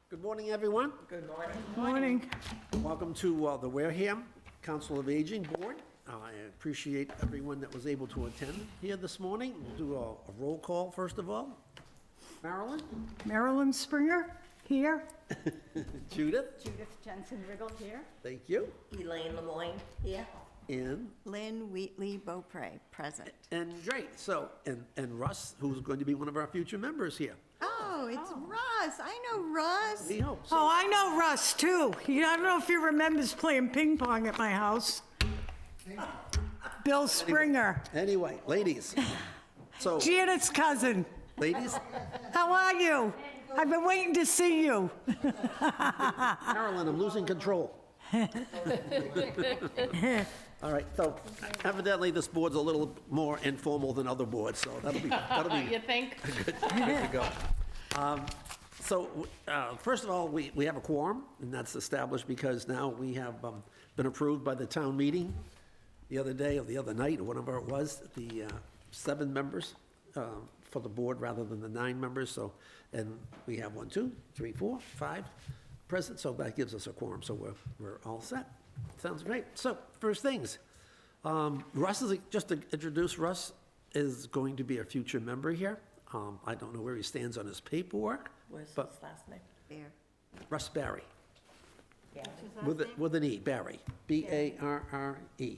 Good morning, everyone. Good morning. Morning. Welcome to the Wareham Council of Aging Board. I appreciate everyone that was able to attend here this morning. We'll do a roll call, first of all. Marilyn? Marilyn Springer, here. Judith? Judith Jensen-Riggle here. Thank you. Elaine Lemoyne here. And Lynn Wheatley Beaupre, present. great. So, and Russ, who's going to be one of our future members here. Oh, it's Russ. I know Russ. We hope. Oh, I know Russ, too. I don't know if he remembers playing ping pong at my house. Bill Springer, Anyway, ladies. So, Janet's cousin. ladies, How are you? I've been waiting to see you. Marilyn, I'm losing control. All right, so evidently this board's a little more informal than other boards, so that'll be You think? good to go. First of all, we have a quorum, and that's established because now we have been approved by the town meeting the other day, or the other night, or whatever it was, the 7 members for the board rather than the 9 members, so, and we have 1, 2, 3, 4, 5 present, so that gives us a quorum, so we're all set. Sounds great. So, first things, Russ is, just to introduce Russ, is going to be a future member here. I don't know where he stands on his paperwork, Where's his but last name? There. Russ Barry, Yeah. with an E, Barry, B-A-R-R-E,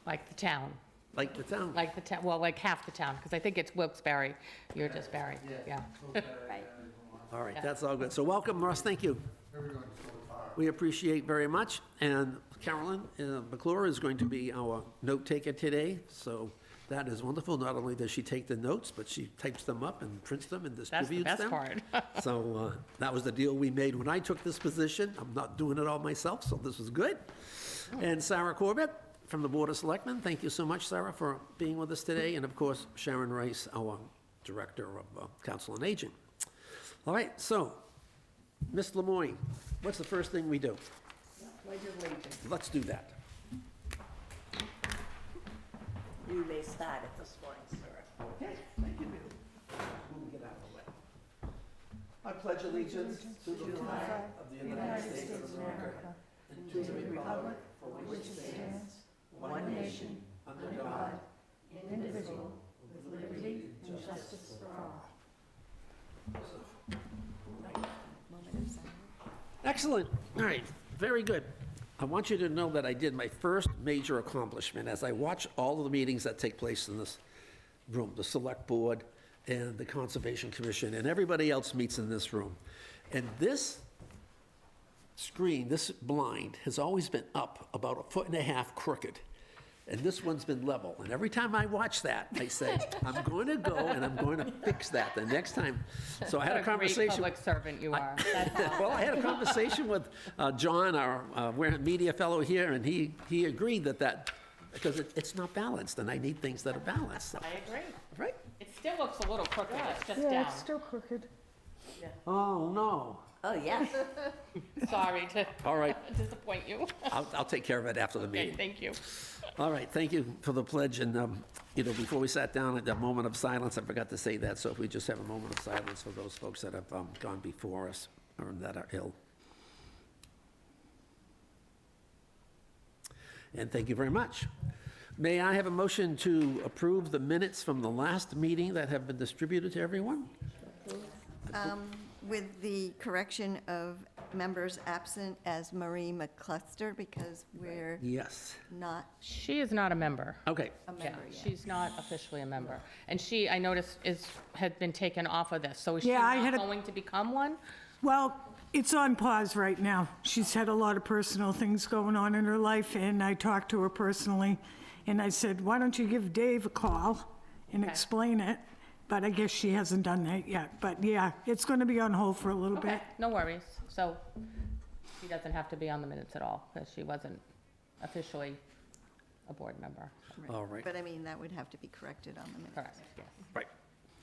Like the town, like the town. like the town, well, like half the town, because I think it's Wilkes-Barre. You're just Barry, yeah. All right, that's all good. So welcome, Russ, thank you. We appreciate very much. And Carolyn McClure is going to be our note taker today, so that is wonderful. Not only does she take the notes, but she types them up and prints them and That's the distributes them. best part. So that was the deal we made when I took this position. I'm not doing it all myself, so this was good. And Sarah Corbett from the Board of Selectmen, thank you so much, Sarah, for being with us today. And of course, Sharon Rice, our Director of Council on Aging. All right, so, Ms. Lemoyne, what's the first thing we do? Pledge of allegiance. Let's do that. You may start at this point, sir. Okay, thank you. We'll get out of the way. I pledge allegiance to the flag of the United States of America and to the republic for which it stands, one nation, under God, indivisible, with liberty and justice for all. Excellent. All right, very good. I want you to know that I did my first major accomplishment as I watch all of the meetings that take place in this room, the Select Board and the Conservation Commission, and everybody else meets in this room. And this screen, this blind, has always been up about 1.5 feet crooked. And this one's been level. And every time I watch that, I say, I'm going to go and I'm going to fix that the next time. So I had a conversation. What a great public servant you are. That's all. Well, I had a conversation with John, our Wareham media fellow here, and he agreed that, because it's not balanced, and I need things that are balanced. So, I agree. right? It still looks a little crooked, it's just Yeah, down. it's still crooked. Oh, no. Oh, yes. Sorry to All right, disappoint you. I'll take care of it after the Okay, meeting. thank you. All right, thank you for the pledge, and, before we sat down at a moment of silence, I forgot to say that, so if we just have a moment of silence for those folks that have gone before us or that are ill. And thank you very much. May I have a motion to approve the minutes from the last meeting that have been distributed to everyone? With the correction of members absent as Marie McCluster, because we're Yes. not She is not a member. Okay, a Yeah, member yet. she's not officially a member. And she, I noticed, had been taken off of this, so is she Yeah, I had not a- going to become one? Well, it's on pause right now. She's had a lot of personal things going on in her life, and I talked to her personally, and I said, why don't you give Dave a call and Okay. explain it? But I guess she hasn't done that yet. But yeah, it's going to be on hold for a little Okay, bit. no worries. So she doesn't have to be on the minutes at all, because she wasn't officially a board member. all right. But I mean, that would have to be corrected on the minutes. Correct, yes. Right.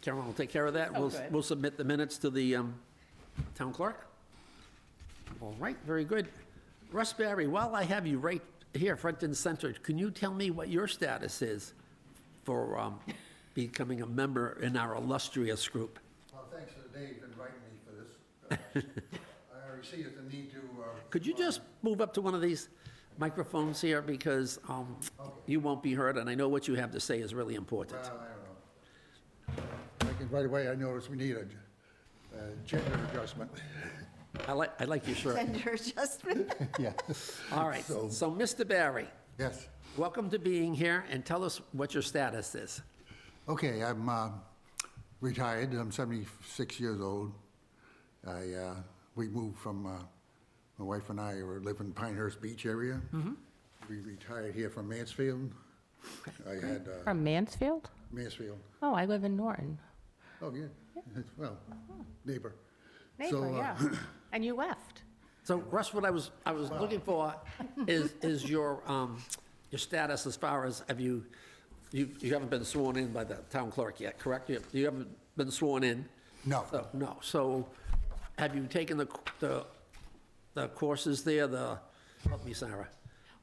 Carolyn will take care of that. Oh, We'll good. we'll submit the minutes to the town clerk. All right, very good. Russ Barry, while I have you right here, front and center, can you tell me what your status is for becoming a member in our illustrious group? Well, thank thanks to Dave inviting me for this. I already see the need to. Could you just move up to one of these microphones here, because you won't be heard, and I know what you have to say is really important. Well, I don't know. Right away, I noticed we need a gender adjustment. I like your shirt. Gender adjustment. Yeah. All right, so Mr. Barry, Yes. welcome to being here, and tell us what your status is. Okay, I'm retired. I'm 76 years old. We moved from, my wife and I live in Pinehurst Beach area. We retired here from Mansfield. I had From Mansfield? Mansfield. Oh, I live in Norton. Oh, yeah. Well, neighbor. Neighbor, So, yeah. And you left. So Russ, what I was looking for is your status as far as, you haven't been sworn in by the town clerk yet, correct? You haven't been sworn in? No. No, so have you taken the courses there, help me, Sarah?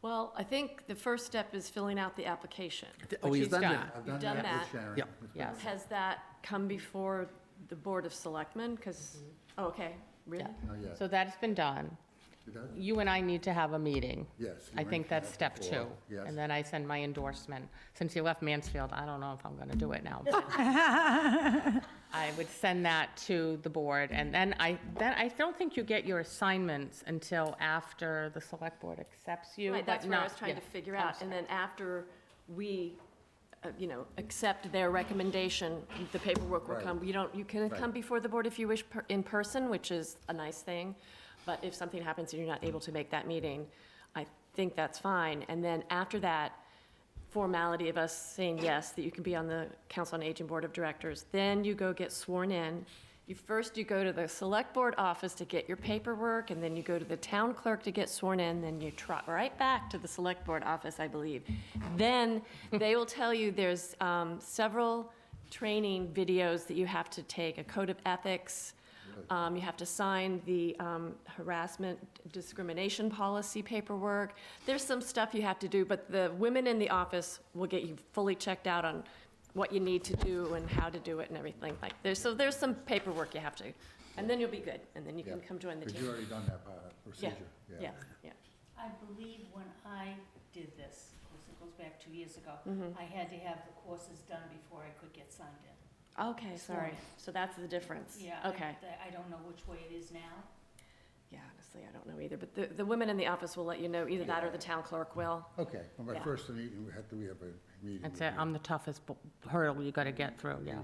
Well, I think the first step is filling out the application. Oh, Which he's he's done done. that? I've You've done with that. Sharon. Yep. Yes. Has that come before the Board of Selectmen? Because, oh, okay, really? Oh, yeah. So that's been done. You got it? You and I need to have a meeting. Yes. I think that's step 2. Yes. And then I send my endorsement. Since you left Mansfield, I don't know if I'm going to do it now. but I would send that to the board, and then I don't think you get your assignments until after the select board accepts you. Right, but that's what I not- was trying to yeah, figure I'm out. And then after we, accept their recommendation, the paperwork will Right. come. You can come Right. before the board if you wish in person, which is a nice thing. But if something happens and you're not able to make that meeting, I think that's fine. And then after that formality of us saying yes, that you can be on the Council on Aging Board of Directors, then you go get sworn in. You go to the select board office to get your paperwork, and then you go to the town clerk to get sworn in, then you trot right back to the select board office, I believe. Then they will tell you there's several training videos that you have to take, a code of ethics. You have to sign the harassment discrimination policy paperwork. There's some stuff you have to do, but the women in the office will get you fully checked out on what you need to do and how to do it and everything like this. So there's some paperwork you have to, and then you'll be good, and then you can Yeah. come join the Because team. you already done that part, Yeah, procedure. yeah. I believe when I did this, of course, it goes back 2 years ago, Mm-hmm. I had to have the courses done before I could get signed in. Okay, sorry. So that's the difference. Yeah. Okay. I don't know which way it is now. Yeah, honestly, I don't know either, but the women in the office will let you know, either that or the town clerk will. Okay, well, my Yeah. first meeting, we have a meeting. That's with it, you. I'm the toughest hurdle you got to get through, yeah.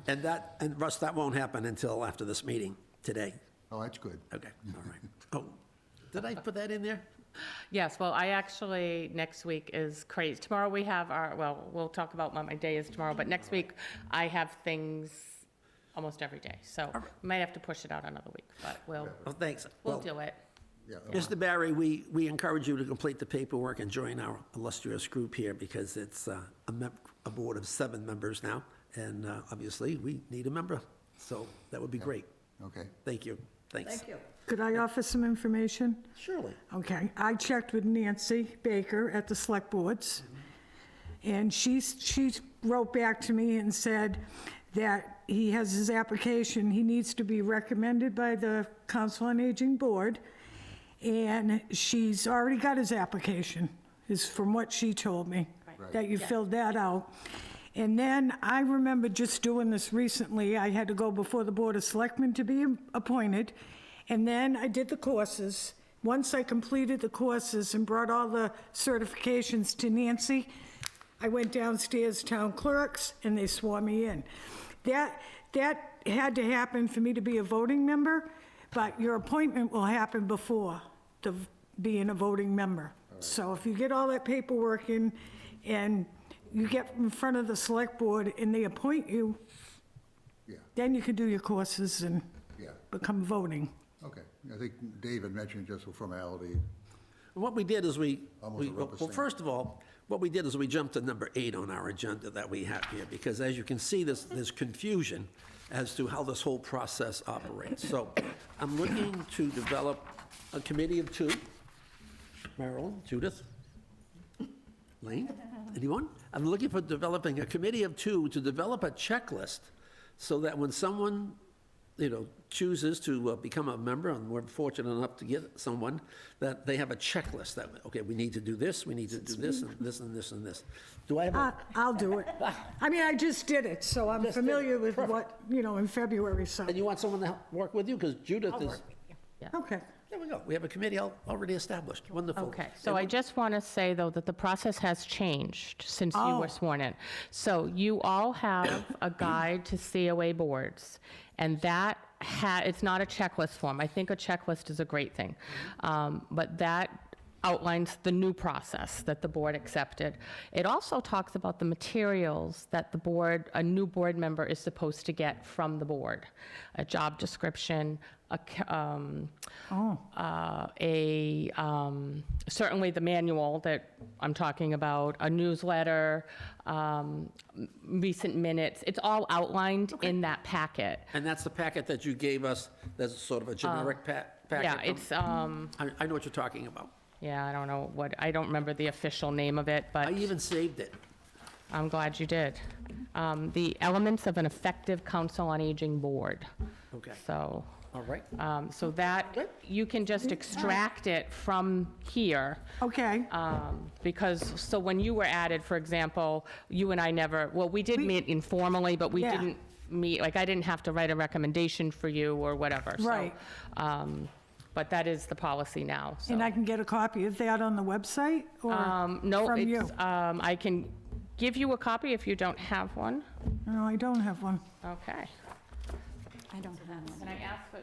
And Russ, that won't happen until after this meeting today. Oh, that's good. Okay, all right. Oh, did I put that in there? Yes, well, I actually, next week is crazy. Tomorrow we have we'll talk about what my day is tomorrow, but next week I have things almost every day. So we might have to push it out another week, but we'll Oh, thanks. we'll Well, do it. Yeah, Mr. Barry, we encourage you to complete the paperwork and join our illustrious group here, because it's a board of 7 members now, and obviously, we need a member, so that would be great. okay. Thank you. Thanks. Thank you. Could I offer some information? Surely. Okay, I checked with Nancy Baker at the Select Boards, and she wrote back to me and said that he has his application, he needs to be recommended by the Council on Aging Board, and she's already got his application, is from what she told me, that you filled that out. And then I remember just doing this recently, I had to go before the Board of Selectmen to be appointed, and then I did the courses. Once I completed the courses and brought all the certifications to Nancy, I went downstairs to town clerks, and they swore me in. That had to happen for me to be a voting member, but your appointment will happen before being a voting member. So if you get all that paperwork in, and you get in front of the select board and they appoint you, Yeah, then you can do your courses and yeah, become voting. okay. I think David mentioned just a formality. And what we did is Almost a rubber well, stamp. first of all, what we did is we jumped to number 8 on our agenda that we have here, because as you can see, there's confusion as to how this whole process operates. So I'm looking to develop a committee of 2. Marilyn, Judith, Lane, anyone? I'm looking for developing a committee of 2 to develop a checklist so that when someone chooses to become a member, and we're fortunate enough to get someone, that they have a checklist that, okay, we need to do this, we need to do this, and this, and this, and this. Do I have a, I'll do it. I mean, I just did it, so I'm Just did it. familiar with Perfect. what, in February, so, and you want someone to help work with you? Because Judith is, okay. there we go, we have a committee already established, wonderful. Okay, so I just want to say, though, that the process has changed since you were sworn in. So you all have a guide to COA boards, and that it's not a checklist form. I think a checklist is a great thing. But that outlines the new process that the board accepted. It also talks about the materials that a new board member is supposed to get from the board. A job description, certainly the manual that I'm talking about, a newsletter, recent minutes. It's all outlined in that packet. And that's the packet that you gave us, that's sort of a generic packet? Yeah, it's, I know what you're talking about. yeah, I don't remember the official name of it, I but even saved it. I'm glad you did. The elements of an effective council on aging board. Okay, So, all right. so that, you can just extract it from here. Okay, Because, so when you were added, for example, you and I never, well, we did meet informally, but we Yeah. didn't meet, like, I didn't have to write a recommendation for you or whatever. So, Right. But that is the policy now, so. and I can get a copy of that on the website, or No, from you? it's, I can give you a copy if you don't have one. No, I don't have one. Okay. I don't have one. Can I ask for,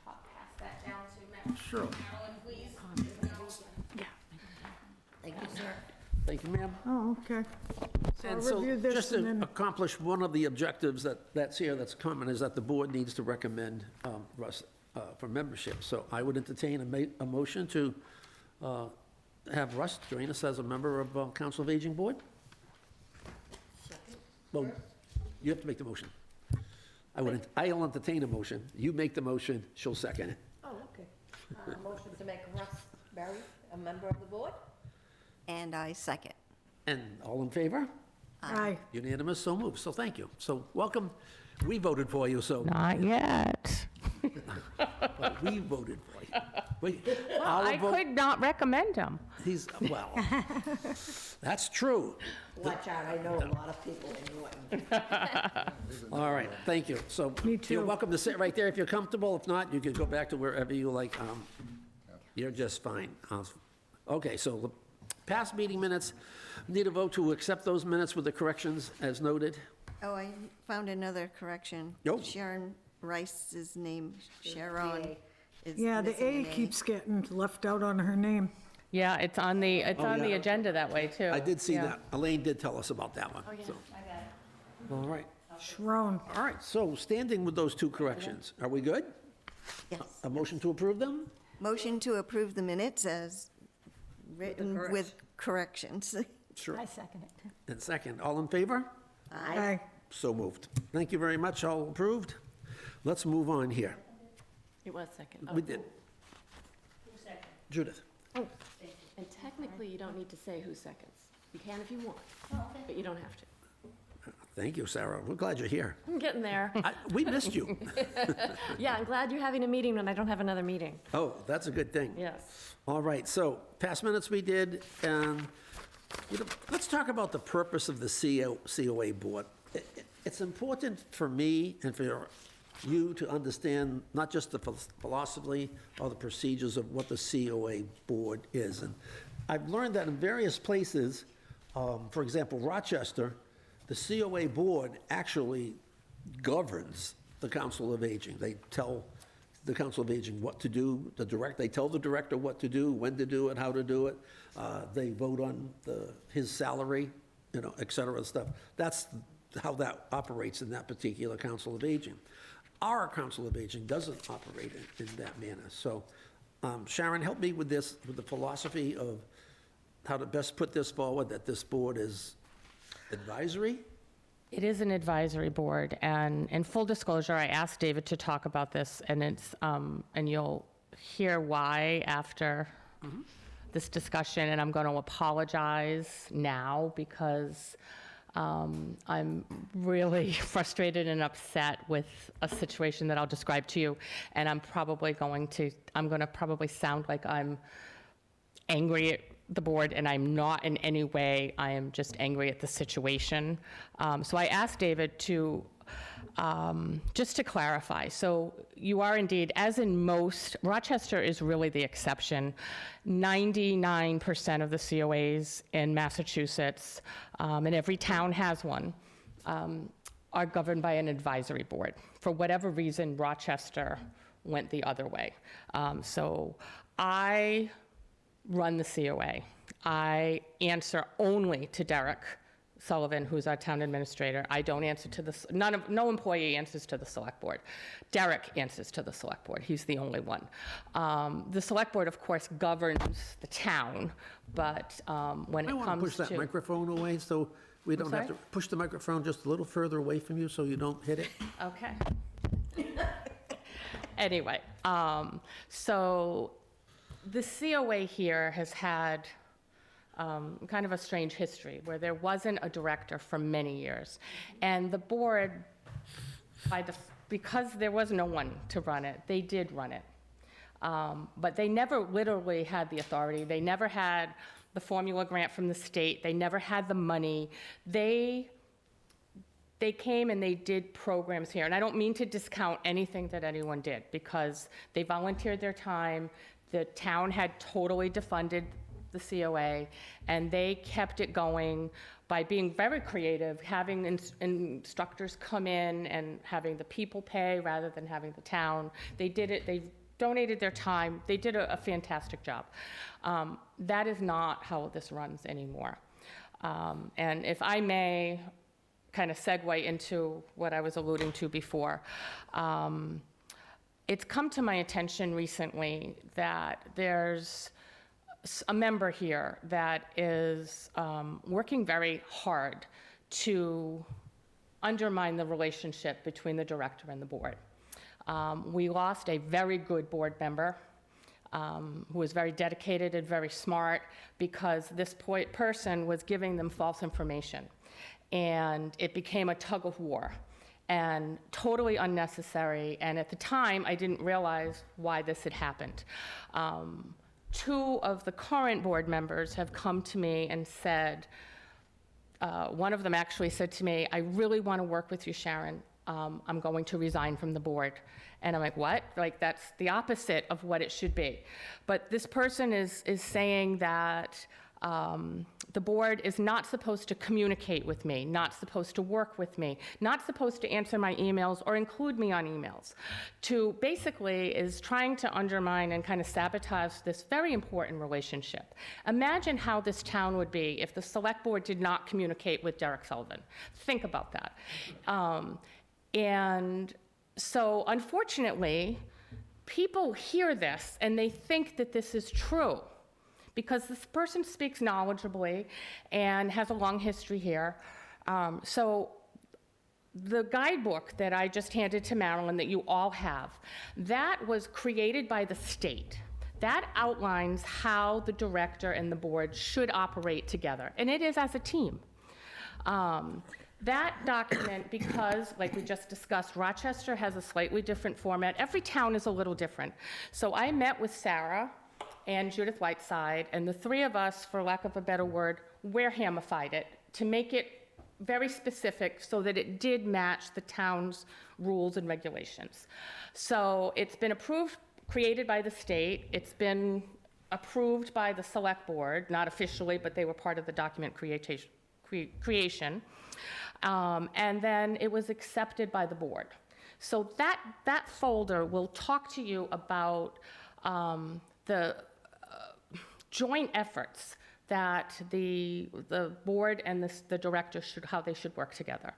pass that down to Matt? Sure. Marilyn, please? Thank you, sir. Thank you, ma'am. Oh, okay. So I'll And so, review this just and to then, accomplish one of the objectives that's here, that's common, is that the board needs to recommend Russ for membership. So I would entertain a motion to have Russ join us as a member of Council of Aging Board. Well, you have to make the motion. I'll entertain a motion. You make the motion, she'll second it. Oh, okay. Motion to make Russ Berry a member of the board? And I second. And all in favor? aye. Unanimous, so moved. So thank you. So welcome. We voted for you, so Not yet. but we voted for you. Well, Our I vote- could not recommend him. Well, that's true. Watch out, I know a lot of people in Norton. All right, thank you. So Me you're too. welcome to sit right there if you're comfortable. If not, you can go back to wherever you like. You're just fine. Okay, so the past meeting minutes, need a vote to accept those minutes with the corrections as noted. Oh, I found another correction. Yo. Sharon Rice's name, Sharon, is Yeah, the missing A an keeps getting left out on her name. Yeah, it's on the yeah. agenda that way, too. I did see Yeah. that. Elaine did tell us about that one. So, all right, Sharon. all right. So standing with those two corrections, are we good? Yes. A motion to approve them? Motion to approve the minutes as written with corrections. Sure. second it. And second, all in favor? Aye. So moved. Thank you very much, all approved. Let's move on here. It was second. We did. Judith. And technically, you don't need to say who seconds. You can if you want, but you don't have to. Thank you, Sarah. We're glad you're here. I'm getting there. We missed you. Yeah, I'm glad you're having a meeting when I don't have another meeting. Oh, that's a good thing. Yes. All right, so past minutes we did, and let's talk about the purpose of the COA board. It's important for me and for you to understand not just the philosophy or the procedures of what the COA board is. And I've learned that in various places, for example, Rochester, the COA board actually governs the Council of Aging. They tell the Council of Aging what to do, they tell the director what to do, when to do it, how to do it. They vote on his salary, et cetera, stuff. That's how that operates in that particular Council of Aging. Our Council of Aging doesn't operate in that manner. So Sharon, help me with this, with the philosophy of how to best put this forward, that this board is advisory? It is an advisory board, and in full disclosure, I asked David to talk about this, and and you'll hear why after this discussion, and I'm going to apologize now because I'm really frustrated and upset with a situation that I'll describe to you, and I'm going to probably sound like I'm angry at the board, and I'm not in any way. I am just angry at the situation. So I asked David to, just to clarify, so you are indeed, as in most, Rochester is really the exception. 99% of the COAs in Massachusetts, and every town has one, are governed by an advisory board. For whatever reason, Rochester went the other way. So I run the COA. I answer only to Derek Sullivan, who's our town administrator. I don't answer to the, no employee answers to the select board. Derek answers to the select board. He's the only one. The select board, of course, governs the town, but when it I want to comes push that to. microphone away so we don't have to sorry? push the microphone just a little further away from you so you don't hit it. Okay. Anyway, so the COA here has had kind of a strange history where there wasn't a director for many years. And the board, because there was no one to run it, they did run it. But they never literally had the authority. They never had the formula grant from the state. They never had the money. They came and they did programs here. And I don't mean to discount anything that anyone did, because they volunteered their time. The town had totally defunded the COA, and they kept it going by being very creative, having instructors come in and having the people pay rather than having the town. They did it, they donated their time. They did a fantastic job. That is not how this runs anymore. And if I may kind of segue into what I was alluding to before, it's come to my attention recently that there's a member here that is working very hard to undermine the relationship between the director and the board. We lost a very good board member who was very dedicated and very smart, because this person was giving them false information. And it became a tug of war and totally unnecessary. And at the time, I didn't realize why this had happened. Two of the current board members have come to me and said, one of them actually said to me, "I really want to work with you, Sharon. I'm going to resign from the board." And I'm like, what? Like, that's the opposite of what it should be. But this person is saying that the board is not supposed to communicate with me, not supposed to work with me, not supposed to answer my emails or include me on emails. To basically is trying to undermine and kind of sabotage this very important relationship. Imagine how this town would be if the select board did not communicate with Derek Sullivan. Think about that. And so unfortunately, people hear this and they think that this is true, because this person speaks knowledgeably and has a long history here. So the guidebook that I just handed to Marilyn that you all have, that was created by the state. That outlines how the director and the board should operate together, and it is as a team. That document, because, like we just discussed, Rochester has a slightly different format. Every town is a little different. So I met with Sarah and Judith Whiteside, and the three of us, for lack of a better word, Warehamified it to make it very specific so that it did match the town's rules and regulations. So it's been approved, created by the state. It's been approved by the select board, not officially, but they were part of the document creation. And then it was accepted by the board. So that folder will talk to you about the joint efforts that the board and the director how they should work together.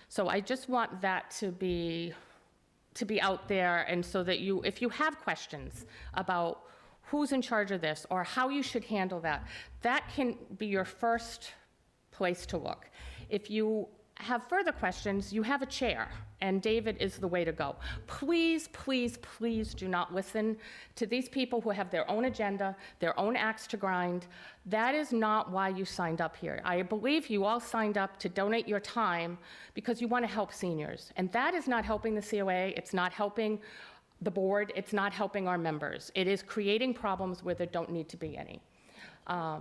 So I just want that to be out there, and so that if you have questions about who's in charge of this or how you should handle that, that can be your first place to look. If you have further questions, you have a chair, and David is the way to go. Please, please, please do not listen to these people who have their own agenda, their own axe to grind. That is not why you signed up here. I believe you all signed up to donate your time because you want to help seniors, and that is not helping the COA, it's not helping the board, it's not helping our members. It is creating problems where there don't need to be any.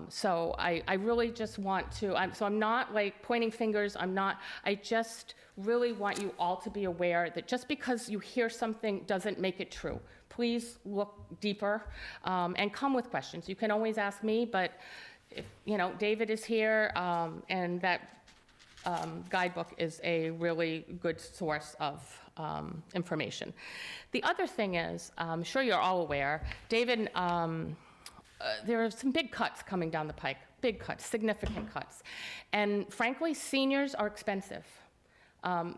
So I really just want to, I'm not like pointing fingers, I just really want you all to be aware that just because you hear something doesn't make it true. Please look deeper, and come with questions. You can always ask me, but if, David is here, and that guidebook is a really good source of information. The other thing is, I'm sure you're all aware, David, there are some big cuts coming down the pike, big cuts, significant cuts. And frankly, seniors are expensive.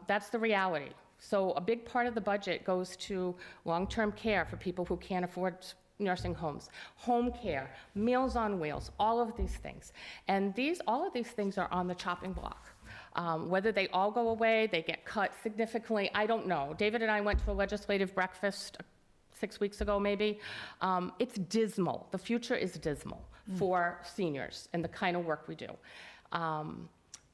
That's the reality. So a big part of the budget goes to long-term care for people who can't afford nursing homes, home care, Meals on Wheels, all of these things. And all of these things are on the chopping block. Whether they all go away, they get cut significantly, I don't know. David and I went to a legislative breakfast 6 weeks ago, maybe. It's dismal. The future is dismal for seniors and the kind of work we do.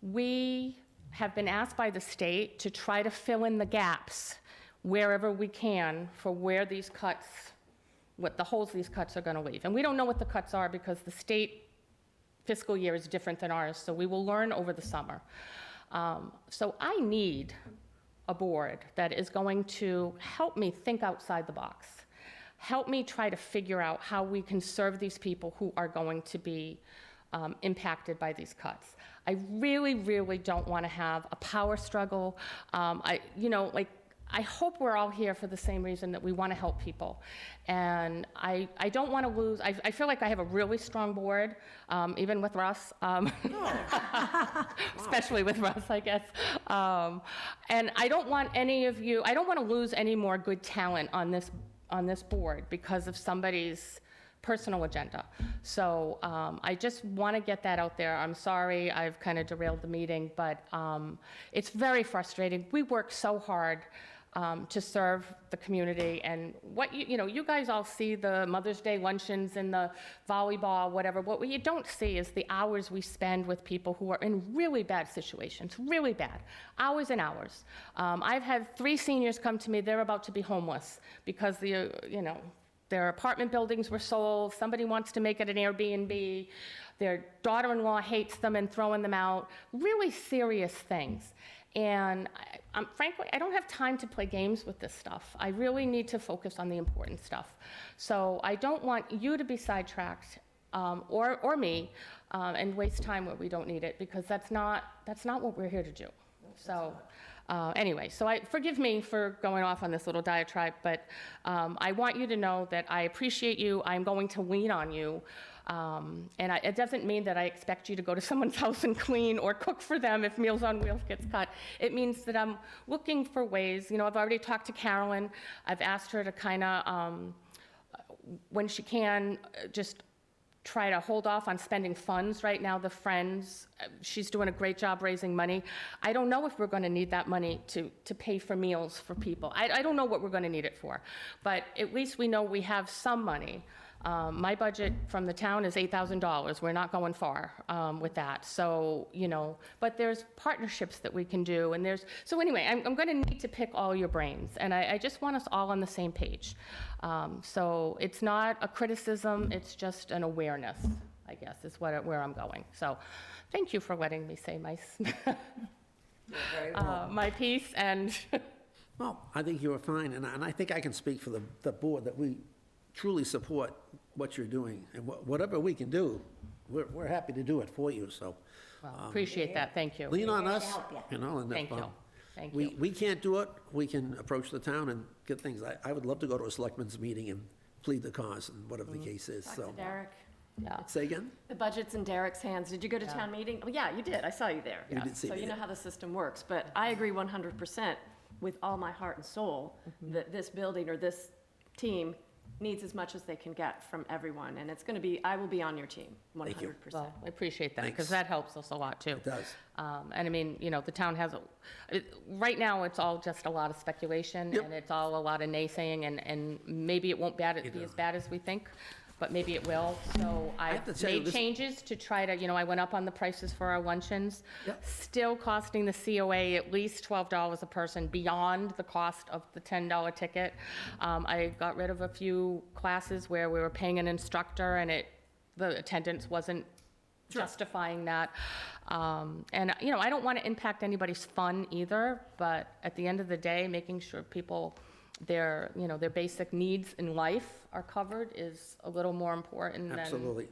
We have been asked by the state to try to fill in the gaps wherever we can for where these cuts, what the holes these cuts are going to leave. And we don't know what the cuts are because the state fiscal year is different than ours, so we will learn over the summer. So I need a board that is going to help me think outside the box, help me try to figure out how we can serve these people who are going to be impacted by these cuts. I really, really don't want to have a power struggle. I hope we're all here for the same reason, that we want to help people. And I don't want to lose, I feel like I have a really strong board, even with Russ, especially with Russ, I guess. And I don't want any of you, I don't want to lose any more good talent on this board because of somebody's personal agenda. So I just want to get that out there. I'm sorry I've kind of derailed the meeting, but it's very frustrating. We work so hard to serve the community, and what you guys all see the Mother's Day luncheons and the volleyball, whatever. What you don't see is the hours we spend with people who are in really bad situations, really bad, hours and hours. I've had 3 seniors come to me, they're about to be homeless because their apartment buildings were sold, somebody wants to make it an Airbnb, their daughter-in-law hates them and throwing them out, really serious things. And frankly, I don't have time to play games with this stuff. I really need to focus on the important stuff. So I don't want you to be sidetracked, or me, and waste time where we don't need it, because that's not what we're here to do. So anyway, forgive me for going off on this little diatribe, but I want you to know that I appreciate you. I'm going to lean on you. It doesn't mean that I expect you to go to someone's house and clean or cook for them if Meals on Wheels gets cut. It means that I'm looking for ways. I've already talked to Carolyn. I've asked her to kind of, when she can, just try to hold off on spending funds right now. The Friends, she's doing a great job raising money. I don't know if we're going to need that money to pay for meals for people. I don't know what we're going to need it for, but at least we know we have some money. My budget from the town is $8,000. We're not going far with that. So, but there's partnerships that we can do. And so anyway, I'm going to need to pick all your brains. And I just want us all on the same page. So it's not a criticism, it's just an awareness, I guess, is where I'm going. So thank you for letting me say my piece. And Well, I think you were fine, and I think I can speak for the board that we truly support what you're doing, and whatever we can do, we're happy to do it for you, so. appreciate that, thank you. Lean on We're here to us, help you. and if, Thank you. Thank you. we can't do it, we can approach the town and get things. I would love to go to a selectmen's meeting and plead the cause, and whatever the case is, Talk so. to Derek. Yeah. Say again? The budget's in Derek's hands. Did you go to town meeting? Oh, yeah, you did. I saw you there. You did see So me you know there. how the system works. But I agree 100% with all my heart and soul that this building or this team needs as much as they can get from everyone, and it's going to be, I will be on your team, 100%. Thank you. Well, I appreciate that, Thanks. because that helps us a lot, too. It does. And I mean, you know, the town has, right now, it's all just a lot of speculation, Yep. and it's all a lot of naysaying, and maybe it won't be as bad as we think, but maybe it will. So have I've to tell you, made this- changes to try to, you know, I went up on the prices for our luncheons. Yep. Still costing the COA at least $12 a person beyond the cost of the $10 ticket. I got rid of a few classes where we were paying an instructor and the attendance wasn't justifying that. And, you know, I don't want to impact anybody's fun either, but at the end of the day, making sure people, their basic needs in life are covered is a little more important than. Absolutely.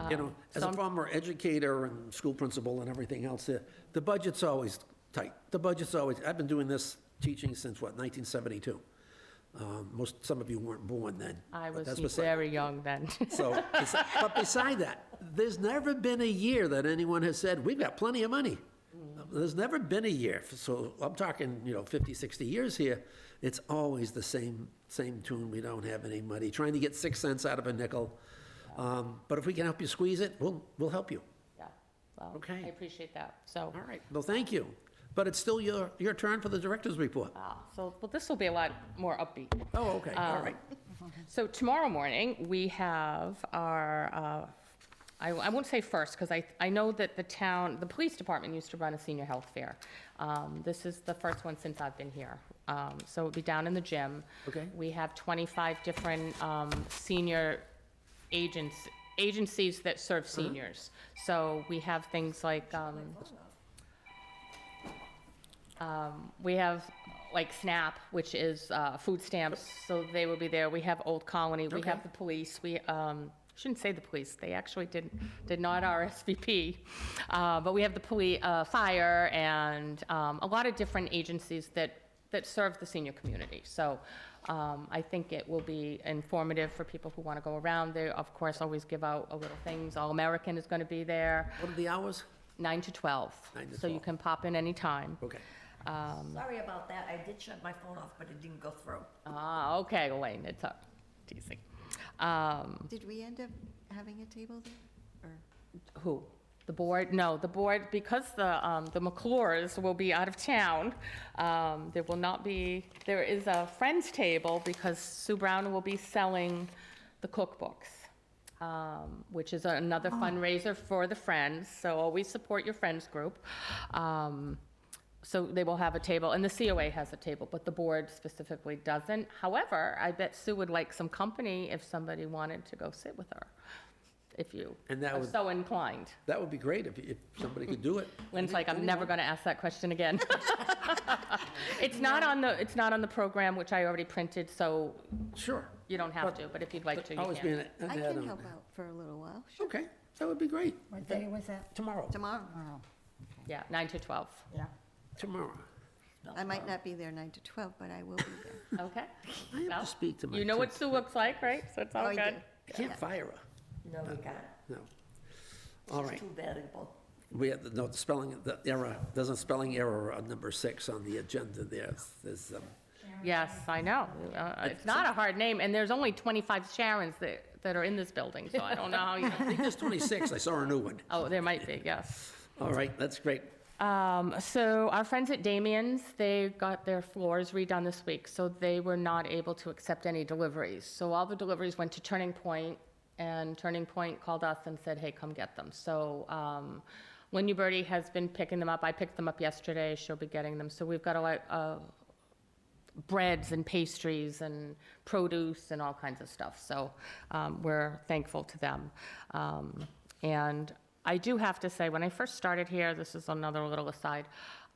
You know, as so a I'm- former educator and school principal and everything else, the budget's always tight. The budget's always, I've been doing this teaching since, 1972. Some of you weren't born then. I but was that's beside- very young then. So, but beside that, there's never been a year that anyone has said, we've got plenty of money. There's never been a year, so I'm talking, 50, 60 years here, it's always the same tune, we don't have any money, trying to get 6 cents out of a nickel. But if we can help you squeeze it, we'll help you. Yeah, well, Okay. I appreciate that, so. All right, well, thank you. But it's still your turn for the director's report. Well, this will be a lot more upbeat. Oh, okay, all right. So tomorrow morning, we have our, I won't say first, because I know that the police department used to run a senior health fair. This is the first one since I've been here. So it'll be down in the gym. Okay. We have 25 different senior agencies that serve seniors. So we have things like, we have like SNAP, which is food stamps, so they will be there. We have Old Colony, we have Okay. the police, we, shouldn't say the police, they actually did not RSVP. But we have the police, fire, and a lot of different agencies that serve the senior community. So I think it will be informative for people who want to go around. They, of course, always give out a little things. All-American is going to be there, What are the hours? 9 to 12. 9 to So you 12. can pop in anytime. Okay. Sorry about that, I did shut my phone off, but it didn't go through. Okay, Elaine, it's up. Teasing. Did we end up having a table there? Or Who? The board? No, the board, because the McClures will be out of town, there will not be, there is a Friends table because Sue Brown will be selling the cookbooks, which is another fundraiser for the Friends, so always support your Friends group. So they will have a table, and the COA has a table, but the board specifically doesn't. However, I bet Sue would like some company if somebody wanted to go sit with her, if you And that are would- so inclined. That would be great if somebody could do it. Lynn's like, I'm never going to ask that question again. It's not on the program, which I already printed, so Sure. you don't have But- to, but if you'd like to, you Always can. being an I add-on. can help out for a little while. Sure. Okay, that would be great. What day was that? Tomorrow, Tomorrow. Yeah, 9 to 12. Yeah. tomorrow. I might not be there 9 to 12, but I will be there. Okay. I have Well, to speak to my. You know what Sue looks like, right? So it's Oh, all I good. I can't fire her, No, we can't. no. All right, Too valuable. we have, the spelling, the error, there's a spelling error on number 6 on the agenda there. There's, Yes, I know. It's not a hard name, and there's only 25 Sharons that are in this building, so I don't know how you, I think there's 26, I saw a new one. oh, there might be, yes. All right, that's great. So our friends at Damien's, they got their floors redone this week, so they were not able to accept any deliveries. So all the deliveries went to Turning Point, and Turning Point called us and said, hey, come get them. So Lynn Uberti has been picking them up. I picked them up yesterday. She'll be getting them. So we've got a lot breads and pastries and produce and all kinds of stuff. So we're thankful to them. And I do have to say, when I first started here, this is another little aside,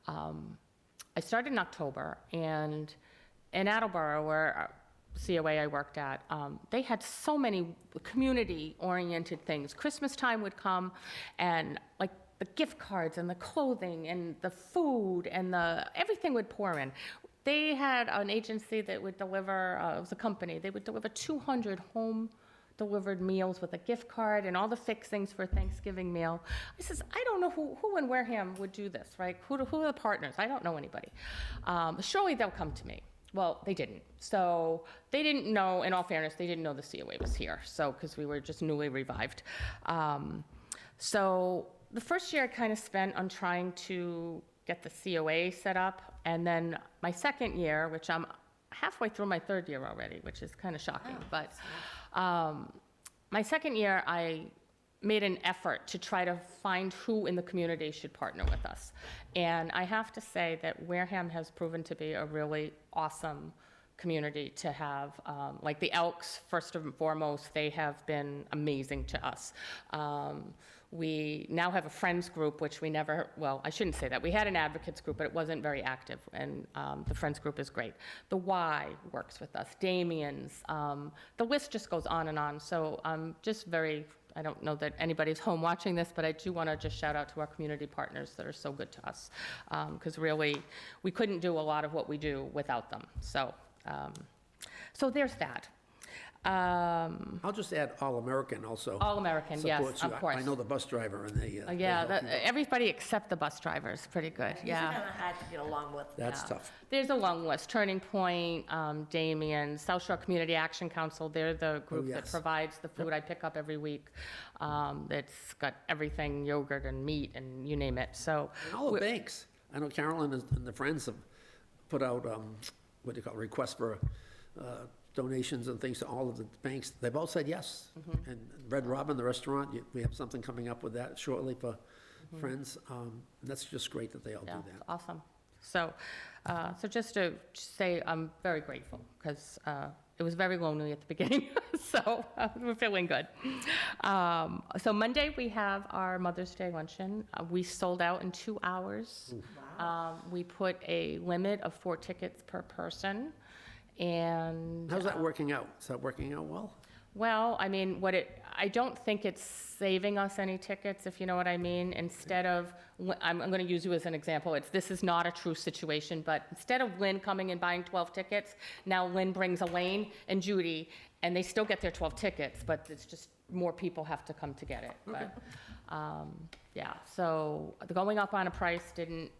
I started in October, and in Attleboro, where COA I worked at, they had so many community-oriented things. Christmas time would come, and like the gift cards and the clothing and the food and everything would pour in. They had an agency that would deliver, it was a company, they would deliver 200 home-delivered meals with a gift card and all the fixings for a Thanksgiving meal. I says, I don't know who in Wareham would do this, right? Who are the partners? I don't know anybody. Surely they'll come to me. well, they didn't. So they didn't know, in all fairness, they didn't know the COA was here, so, because we were just newly revived. So the first year I kind of spent on trying to get the COA set up, and then my second year, which I'm halfway through my third year already, which is kind of shocking, but my second year, I made an effort to try to find who in the community should partner with us. And I have to say that Wareham has proven to be a really awesome community to have. Like the Elks, first and foremost, they have been amazing to us. We now have a friends group, which we never, well, I shouldn't say that. We had an advocates group, but it wasn't very active, and the friends group is great. The Y works with us, Damien's, the list just goes on and on. So I'm just very, I don't know that anybody's home watching this, but I do want to just shout out to our community partners that are so good to us, because really, we couldn't do a lot of what we do without them. So, so there's that. I'll just add All-American also. All-American, yes, supports you. of course. I know the bus driver, and they. they Yeah, help you. everybody except the bus driver is pretty good, yeah. It's kind of hard to get along with. That's Yeah. tough. There's a long list, Turning Point, Damien, South Shore Community Action Council, they're the group that yes. provides the food I pick up every week. That's got everything, yogurt and meat and you name it, so. And all the banks. I know Carolyn and the Friends have put out, what do you call it, requests for donations and things to all of the banks. They've all said yes. And Red Robin, the restaurant, we have something coming up with that shortly for Friends. And that's just great that they all do Yeah, that. it's awesome. So, so just to say, I'm very grateful, because it was very lonely at the beginning, so we're feeling good. So Monday, we have our Mother's Day luncheon. We sold out in 2 hours. We put a limit of 4 tickets per person, and How's that working out? Is that working out well? well, I mean, I don't think it's saving us any tickets, if you know what I mean. Instead of, I'm going to use you as an example. This is not a true situation, but instead of Lynn coming and buying 12 tickets, now Lynn brings Elaine and Judy, and they still get their 12 tickets, but it's just more people have to come to get it. Okay. But, yeah, so the going up on a price didn't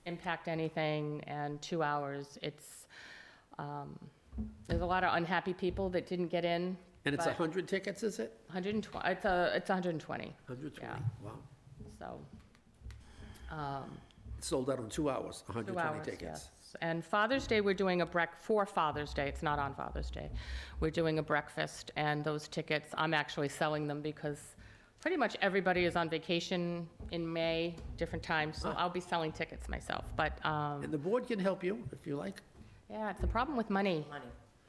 impact anything, and 2 hours, there's a lot of unhappy people that didn't get in. And it's but 100 tickets, is it? 120, it's 120, 120, Yeah. wow. so, It sold out in 2 hours, 2 120 hours, tickets. yes. And Father's Day, we're doing for Father's Day, it's not on Father's Day. We're doing a breakfast, and those tickets, I'm actually selling them because pretty much everybody is on vacation in May, different times, so I'll be selling tickets myself. But, And the board can help you if you like. yeah, it's a problem with money.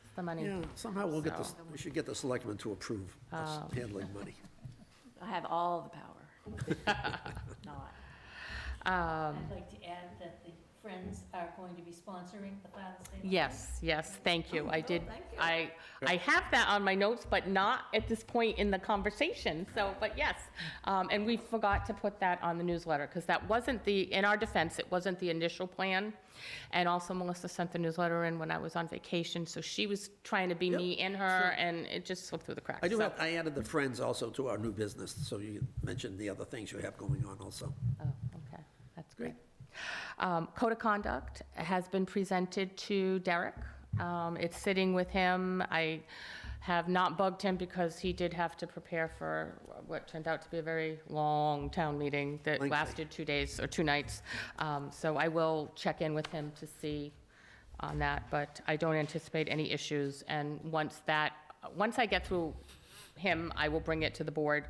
It's the money. Yeah, somehow we'll get So- we should get the selectmen to approve us handling money. I have all the power. Not. I'd like to add that the Friends are going to be sponsoring the Father's Day. Yes, yes, thank you. I did, thank you. I have that on my notes, but not at this point in the conversation, so, but yes. And we forgot to put that on the newsletter, because that wasn't in our defense, it wasn't the initial plan. And also Melissa sent the newsletter in when I was on vacation, so she was trying to be Yep, me and her, and it just slipped through the cracks. so- I added the Friends also to our new business, so you mentioned the other things you have going on also. Oh, okay, that's great. Code of conduct has been presented to Derek. It's sitting with him. I have not bugged him because he did have to prepare for what turned out to be a very long town meeting that Lengthy. lasted 2 days or 2 nights. So I will check in with him to see on that, but I don't anticipate any issues. And once I get through him, I will bring it to the board.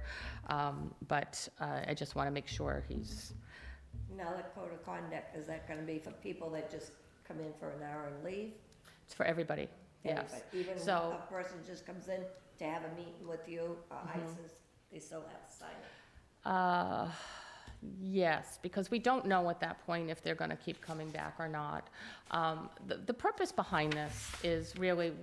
But I just want to make sure he's Now, the code of conduct, is that gonna be for people that just come in for an hour and leave? It's for everybody, yes. Everybody? Even So- a person just comes in to have a meeting with you, ISIS, they still have to sign it? Yes, because we don't know at that point if they're going to keep coming back or not. The purpose behind this is really,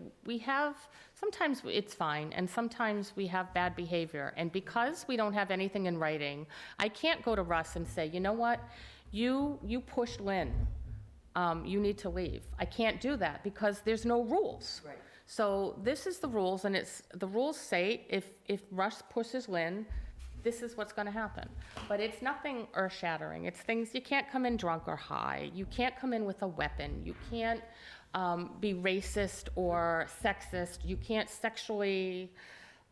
sometimes it's fine, and sometimes we have bad behavior. And because we don't have anything in writing, I can't go to Russ and say, you know what, you pushed Lynn, you need to leave. I can't do that because there's no rules. Right. So this is the rules, and the rules say if Russ pushes Lynn, this is what's gonna happen. But it's nothing earth-shattering. It's things, you can't come in drunk or high. You can't come in with a weapon. You can't be racist or sexist. You can't sexually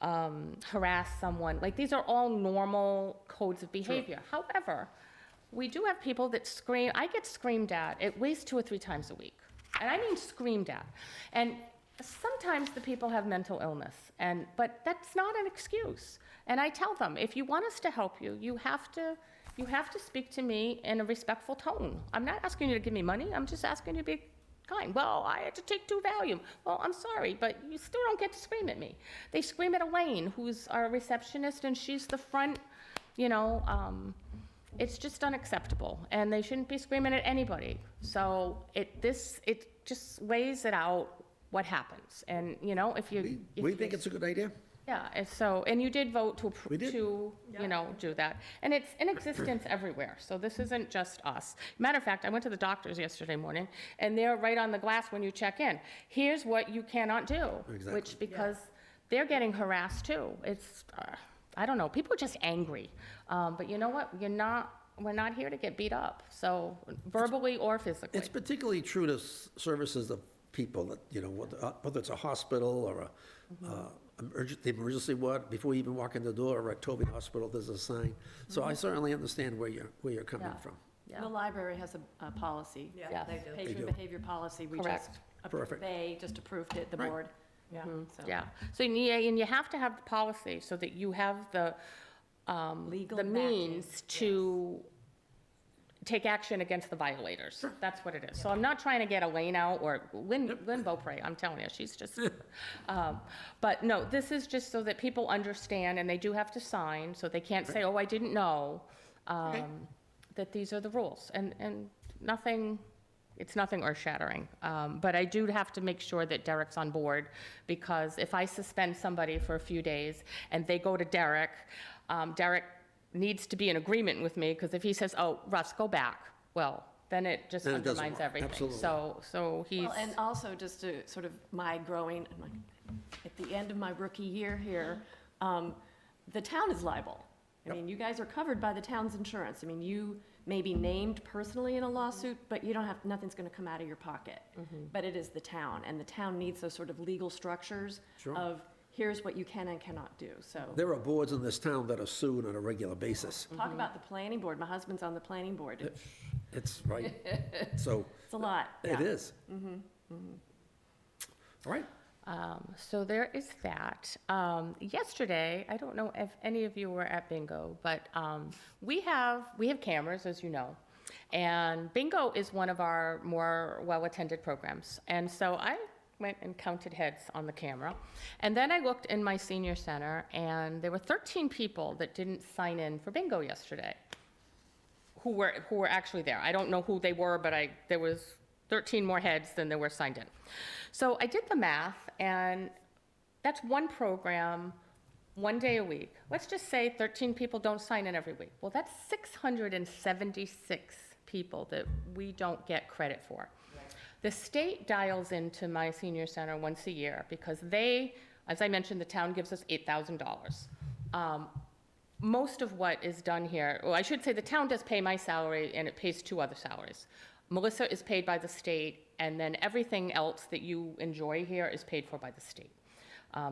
harass someone. Like, these are all normal codes of behavior. However, we do have people that scream. I get screamed at least 2 or 3 times a week. And I mean screamed at. And sometimes the people have mental illness, but that's not an excuse. And I tell them, if you want us to help you, you have to speak to me in a respectful tone. I'm not asking you to give me money. I'm just asking you to be kind. Well, I had to take 2 Valium. Well, I'm sorry, but you still don't get to scream at me. They scream at Elaine, who's our receptionist, and she's the front, it's just unacceptable, and they shouldn't be screaming at anybody. So it just lays it out what happens, and if you We think it's a good idea. yeah, and you did vote to We did. do that, and it's in existence everywhere. So this isn't just us. Matter of fact, I went to the doctor's yesterday morning, and they're right on the glass when you check in. Here's what you cannot do, Exactly. which because they're getting harassed too. It's I don't know. People are just angry. But you know what? We're not here to get beat up, so verbally or physically. It's particularly true to services of people that, whether it's a hospital or the emergency ward, before you even walk in the door, or at Toby Hospital, there's a sign. So I certainly understand where you're coming Yeah. from. Yeah. The library has a policy. Yes. they do. They Patient do. behavior policy, we Correct. just, Perfect. they just approved it, the Right. board. Yeah. So Yeah, so and you have to have the policy so that you have the Legal the backing, means to take action against the violators. That's what it is. So I'm not trying to get Elaine out or Lynn Beaupre, I'm telling you, she's just, but no, this is just so that people understand, and they do have to sign, so they can't say, oh, I didn't know, that these are the rules, and nothing, it's nothing earth-shattering. But I do have to make sure that Derek's on board, because if I suspend somebody for a few days and they go to Derek, Derek needs to be in agreement with me, because if he says, oh, Russ, go back, well, then it just Then it doesn't undermines work. everything. Absolutely. So he's, Well, and also just to sort of my growing, at the end of my rookie year here, the town is liable. I mean, you guys are covered by the town's insurance. I mean, you may be named personally in a lawsuit, but you don't have, nothing's gonna come out of your pocket. But it is the town, and the town needs those sort of legal structures Sure. of, here's what you can and cannot do, so. There are boards in this town that are sued on a regular basis. Talk about the planning board. My husband's on the planning board. It's right. So It's a lot, it yeah. is. All right. so there is that. Yesterday, I don't know if any of you were at bingo, but we have cameras, as you know, and bingo is one of our more well-attended programs. And so I went and counted heads on the camera, and then I looked in my senior center, and there were 13 people that didn't sign in for bingo yesterday, who were actually there. I don't know who they were, but there was 13 more heads than there were signed in. So I did the math, and that's one program, 1 day a week. Let's just say 13 people don't sign in every week. Well, that's 676 people that we don't get credit for. The state dials into my senior center once a year, because they, as I mentioned, the town gives us $8,000. Most of what is done here, well, I should say the town does pay my salary, and it pays 2 other salaries. Melissa is paid by the state, and then everything else that you enjoy here is paid for by the state.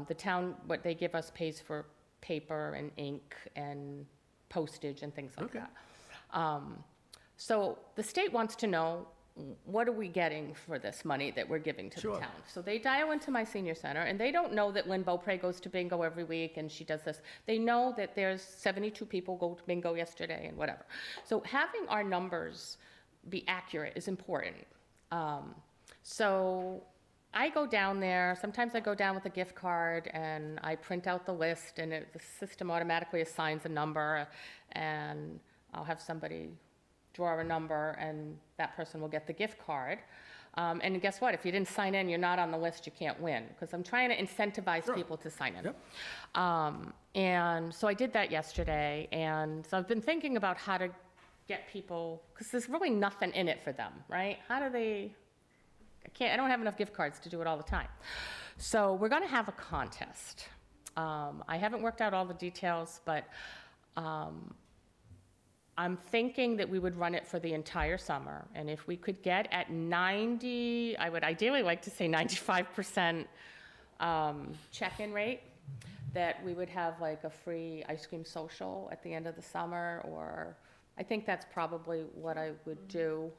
The town, what they give us, pays for paper and ink and postage and things like Okay. that. So the state wants to know, what are we getting for this money that we're giving to Sure. the town? So they dial into my senior center, and they don't know that Lynn Beaupre goes to bingo every week and she does this. They know that there's 72 people go to bingo yesterday and whatever. So having our numbers be accurate is important. So I go down there, sometimes I go down with a gift card and I print out the list, and the system automatically assigns a number, and I'll have somebody draw a number, and that person will get the gift card. And guess what? If you didn't sign in, you're not on the list, you can't win, because I'm trying to incentivize Sure. people to sign in. Yep. And so I did that yesterday, and so I've been thinking about how to get people, because there's really nothing in it for them, right? How do they, I don't have enough gift cards to do it all the time. So we're gonna have a contest. I haven't worked out all the details, but I'm thinking that we would run it for the entire summer, and if we could get at 90, I would ideally like to say 95% check-in rate, that we would have like a free ice cream social at the end of the summer, or I think that's probably what I would do.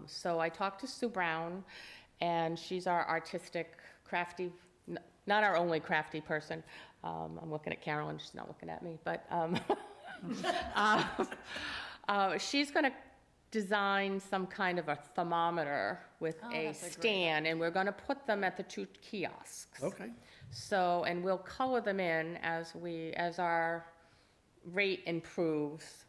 So I talked to Sue Brown, and she's our artistic, crafty, not our only crafty person. I'm looking at Carolyn, she's not looking at me, but she's going to design some kind of a thermometer with a stand, and we're going to put them at the 2 kiosks. Okay. So, and we'll color them in as our rate improves.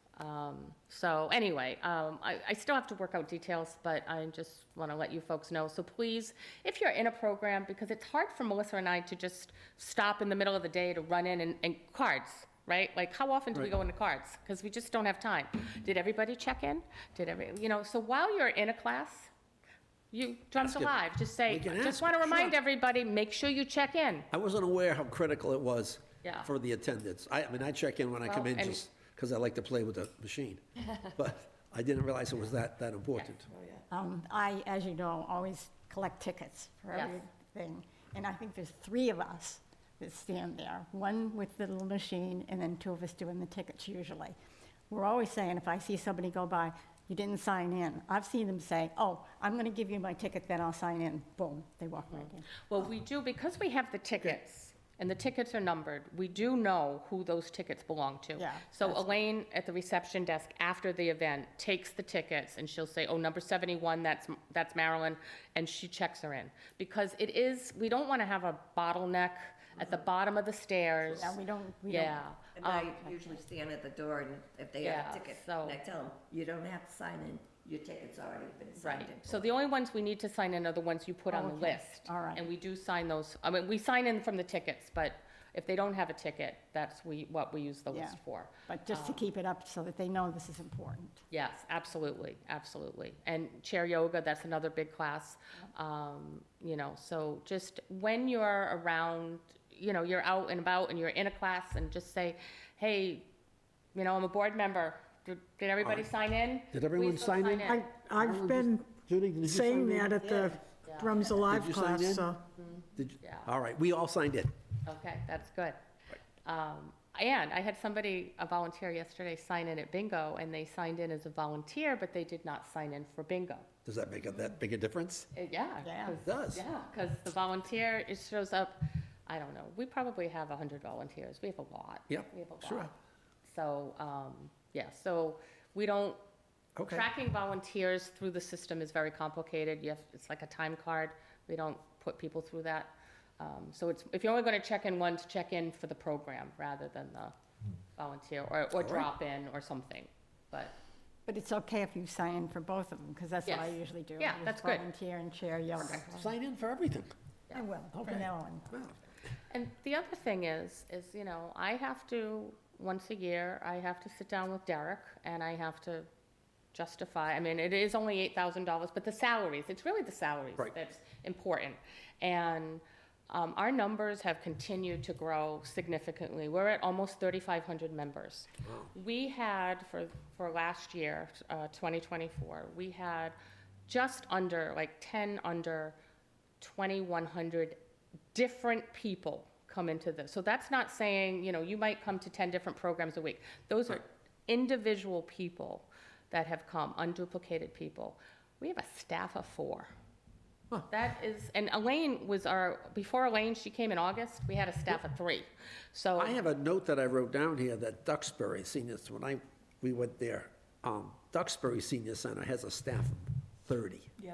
So anyway, I still have to work out details, but I just want to let you folks know. So please, if you're in a program, because it's hard for Melissa and I to just stop in the middle of the day to run in and cards, right? Like, how often do we Right. go into cards? Because we just don't have time. Did everybody check in? So while you're in a class, you drums Ask it. alive. Just say, We can just ask want to it, remind sure. everybody, make sure you check in. I wasn't aware how critical it was Yeah. for the attendance. I mean, I check in when I come Well, in and- just because I like to play with the machine. But I didn't realize it was that important. I, as you know, always collect tickets for Yes. everything. And I think there's 3 of us that stand there, one with the little machine, and then 2 of us doing the tickets usually. We're always saying, if I see somebody go by, you didn't sign in. I've seen them say, oh, I'm going to give you my ticket, then I'll sign in. Boom, they walk right in. Well, we do, because we have the tickets, and the tickets are numbered, we do know who those tickets belong to. Yeah, So that's- Elaine at the reception desk after the event takes the tickets, and she'll say, oh, number 71, that's Marilyn, and she checks her in. Because it is, we don't want to have a bottleneck at the bottom of the stairs. Yeah, we don't. Yeah. And I usually stand at the door, and if they have Yeah, a ticket, so- and I tell them, you don't have to sign in, your ticket's already been signed Right, in. so the only ones we need to sign in are the ones you put on the Okay, list. all right. And we do sign those, I mean, we sign in from the tickets, but if they don't have a ticket, that's what we use the Yeah. list for. But just to keep it up so that they know this is important. Yes, absolutely, absolutely. And chair yoga, that's another big class. So just when you're around, you're out and about and you're in a class, and just say, hey, I'm a board member. Did everybody sign in? Did everyone Please go sign in? I've been Judy, did you saying sign in? that at the Drums Alive Did you sign class, in? so. Did you? Yeah. All right, we all signed in. Okay, that's good. And I had somebody, a volunteer yesterday, sign in at bingo, and they signed in as a volunteer, but they did not sign in for bingo. Does that make that big a difference? Yeah. Yeah. 'cause- It does. Yeah, because the volunteer, it shows up, I don't know, we probably have 100 volunteers. We have a lot. Yep, We have a lot. sure. So, so we don't, Okay. tracking volunteers through the system is very complicated. It's like a time card. We don't put people through that. So if you're only going to check in once, check in for the program rather than the volunteer, or drop in or something. But, But it's okay if you sign in for both of them, because that's what I Yes. usually do. Yeah, I that's good. Volunteer and chair yoga. Sign in for everything. I will, from Okay. now on. Wow. and the other thing is, I have to, once a year, I have to sit down with Derek, and I have to justify, I mean, it is only $8,000, but the salaries, it's really the salaries Right. that's important. And our numbers have continued to grow significantly. We're at almost 3,500 members. We had, for last year, 2024, we had just under, 10 under 2,100 different people come into this. So that's not saying, you might come to 10 different programs a week. Those are individual people that have come, unduplicated people. We have a staff of 4. That is, and Elaine was before Elaine, she came in August, we had a staff of 3. So, I have a note that I wrote down here that Duxbury Senior, we went there, Duxbury Senior Center has a staff of 30. yeah,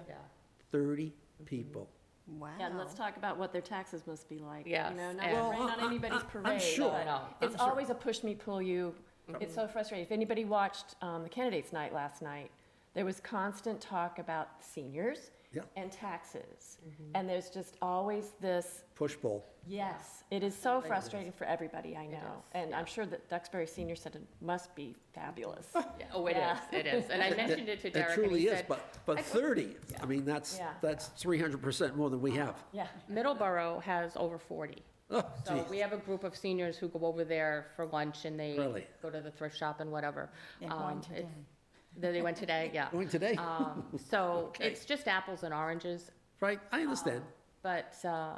30 people. Wow. Yeah, and let's talk about what their taxes must be like. Yes, Not and- to rain on anybody's parade. sure. but No, It's I'm sure. always a push me, pull you. It's so frustrating. If anybody watched the candidates' night last night, there was constant talk about seniors Yep. and taxes. And there's just always this, Push-pull. yes, it is so frustrating for everybody, I know. is, And I'm sure that Duxbury Senior Center must be fabulous. yeah, oh, it Yeah. is, it is. And I mentioned it to It Derek, and truly he is, said, but 30, I mean, that's Yeah. 300% more than we have. Yeah. Middleborough has over 40. So geez. we have a group of seniors who go over there for lunch and they Really? go to the thrift shop and whatever. They're going today. They went today, yeah. Going today? So Okay. it's just apples and oranges. Right, I understand. But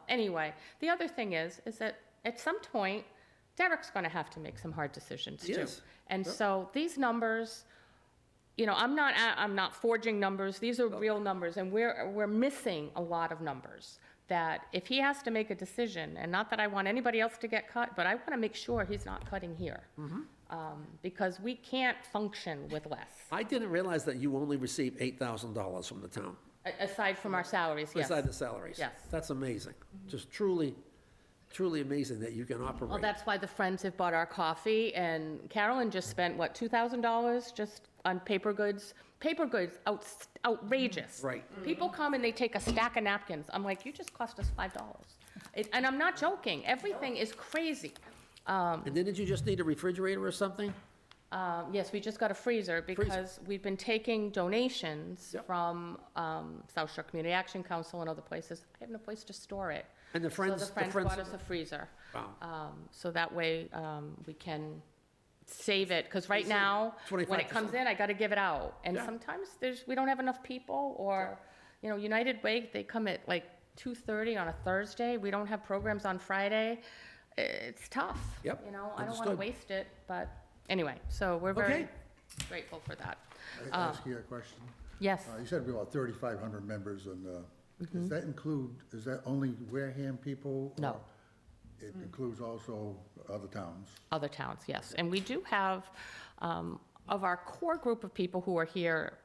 anyway, the other thing is that at some point, Derek's going to have to make some hard decisions too. Yes. And Yep. so these numbers, I'm not forging numbers. These are real numbers, and we're missing a lot of numbers. That if he has to make a decision, and not that I want anybody else to get cut, but I want to make sure he's not cutting here, because we can't function with less. I didn't realize that you only receive $8,000 from the town, Aside from our salaries, yes. beside the salaries. Yes. That's amazing. Just truly, truly amazing that you can operate. Well, that's why the Friends have bought our coffee, and Carolyn just spent, what, $2,000 just on paper goods? Paper goods, outrageous. Right. People come and they take a stack of napkins. I'm like, you just cost us $5. And I'm not joking, everything is crazy. And didn't you just need a refrigerator or something? Yes, we just got a freezer because we've been taking donations Yep. from South Shore Community Action Council and other places. I have no place to store it. And the Friends, So the Friends bought us a freezer. Wow. So that way, we can save it, because right now, when it 25%. comes in, I gotta give it out. And Yeah. sometimes we don't have enough people, or, United Way, they come at like 2:30 on a Thursday. We don't have programs on Friday. It's tough. Yep, I don't wanna understood. waste it, but anyway, so we're very Okay. grateful for that. Can I ask you a question? Yes, You said we about 3,500 members, and does that include, is that only Wareham people? No. or It includes also other towns? other towns, yes. And we do have, of our core group of people who are here,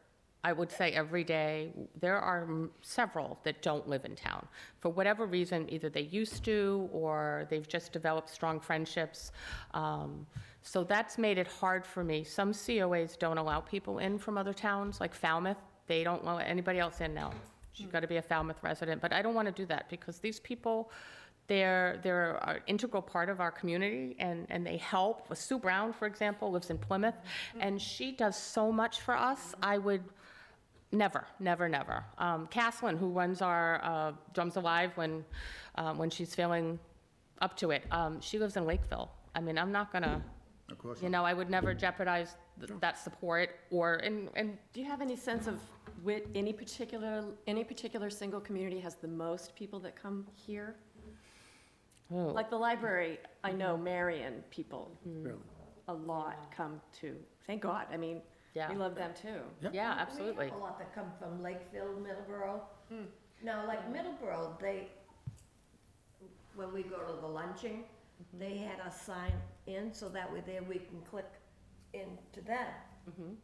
I would say every day, there are several that don't live in town. For whatever reason, either they used to, or they've just developed strong friendships. So that's made it hard for me. Some COAs don't allow people in from other towns, like Falmouth. They don't let anybody else in now. You've got to be a Falmouth resident. But I don't want to do that, because these people, they're an integral part of our community, and they help. Sue Brown, for example, lives in Plymouth, and she does so much for us. I would never. Caslin, who runs our Drums Alive when she's feeling up to it, she lives in Lakeville. I mean, I'm not gonna, Of course. I would never jeopardize that support, and Do you have any sense of which, any particular single community has the most people that come here? oh, Like the library, I know Marion people, Really? a lot come to, thank God, I mean, Yeah. we love them too. yeah, We absolutely. have a lot that come from Lakeville, Middleborough. Now, like Middleborough, when we go to the lunching, they had us sign in, so that way there we can click into that,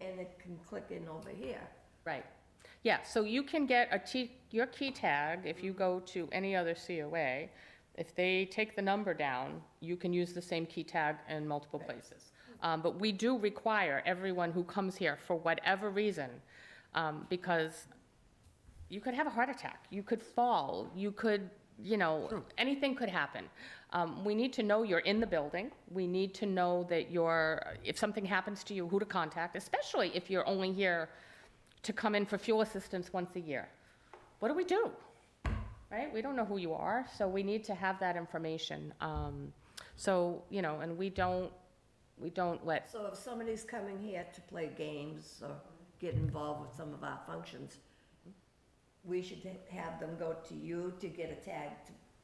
and it can click in over here. Right. Yeah, so you can get your key tag if you go to any other COA. If they take the number down, you can use the same key tag in multiple places. But we do require everyone who comes here, for whatever reason, because you could have a heart attack, you could fall, you could, anything could happen. We need to know you're in the building. We need to know that if something happens to you, who to contact, especially if you're only here to come in for fuel assistance once a year. What do we do? Right? We don't know who you are, so we need to have that information. And we don't let, So if somebody's coming here to play games or get involved with some of our functions, we should have them go to you to get a tag.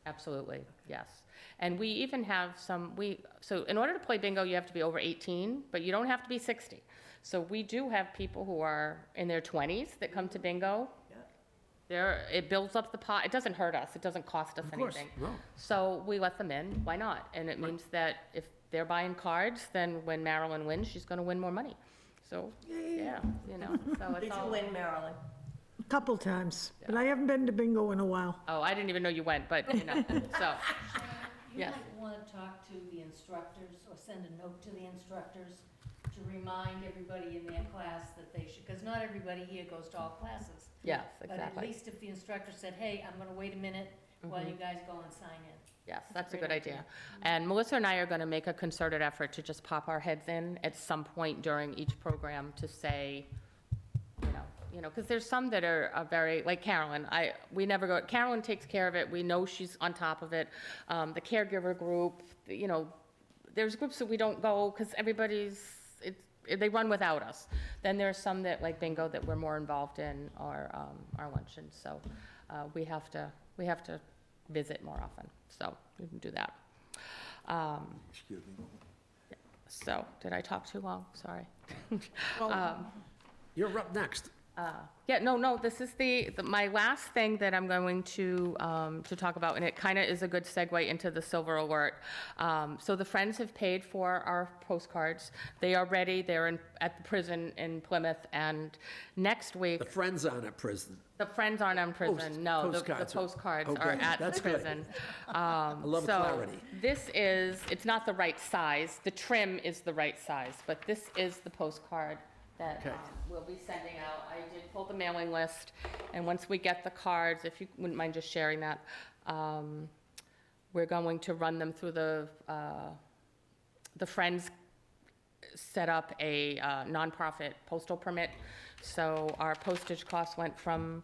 absolutely, yes. And we even have so in order to play bingo, you have to be over 18, but you don't have to be 60. So we do have people who are in their 20s that come to bingo. It builds up the pot. It doesn't hurt us. It doesn't cost us Of course, anything. no. So we let them in. Why not? And it means that if they're buying cards, then when Marilyn wins, she's going to win more money. So, yeah, so it's Did you all. win, Marilyn? A couple times, but I haven't been to bingo in a while. Oh, I didn't even know you went, but, so, You Yes. might want to talk to the instructors or send a note to the instructors to remind everybody in their class that they should, because not everybody here goes to all classes. yes, But at exactly. least if the instructor said, hey, I'm going to wait a minute while you guys go and sign in. Yes, that's a good idea. And Melissa and I are going to make a concerted effort to just pop our heads in at some point during each program to say, you know, because there's some that are very, like Carolyn, we never go, Carolyn takes care of it, we know she's on top of it. The caregiver group, you know, there's groups that we don't go because they run without us. Then there's some that, like bingo, that we're more involved in, or our luncheons, so we have to visit more often, so we can do that. Excuse me. So, did I talk too long? Sorry. You're up next. Yeah, no, this is my last thing that I'm going to talk about, and it kind of is a good segue into the Silver Alert. So the Friends have paid for our postcards. They are ready. They're at the prison in Plymouth, and next week. The Friends aren't at prison. The Friends aren't in prison, no. The postcards are Okay, at the that's good. prison. I love clarity. It's not the right size. The trim is the right size, but this is the postcard that Okay. we'll be sending out. I did pull the mailing list, and once we get the cards, if you wouldn't mind just sharing that, we're going to run them through the Friends set up a nonprofit postal permit. So our postage costs went from,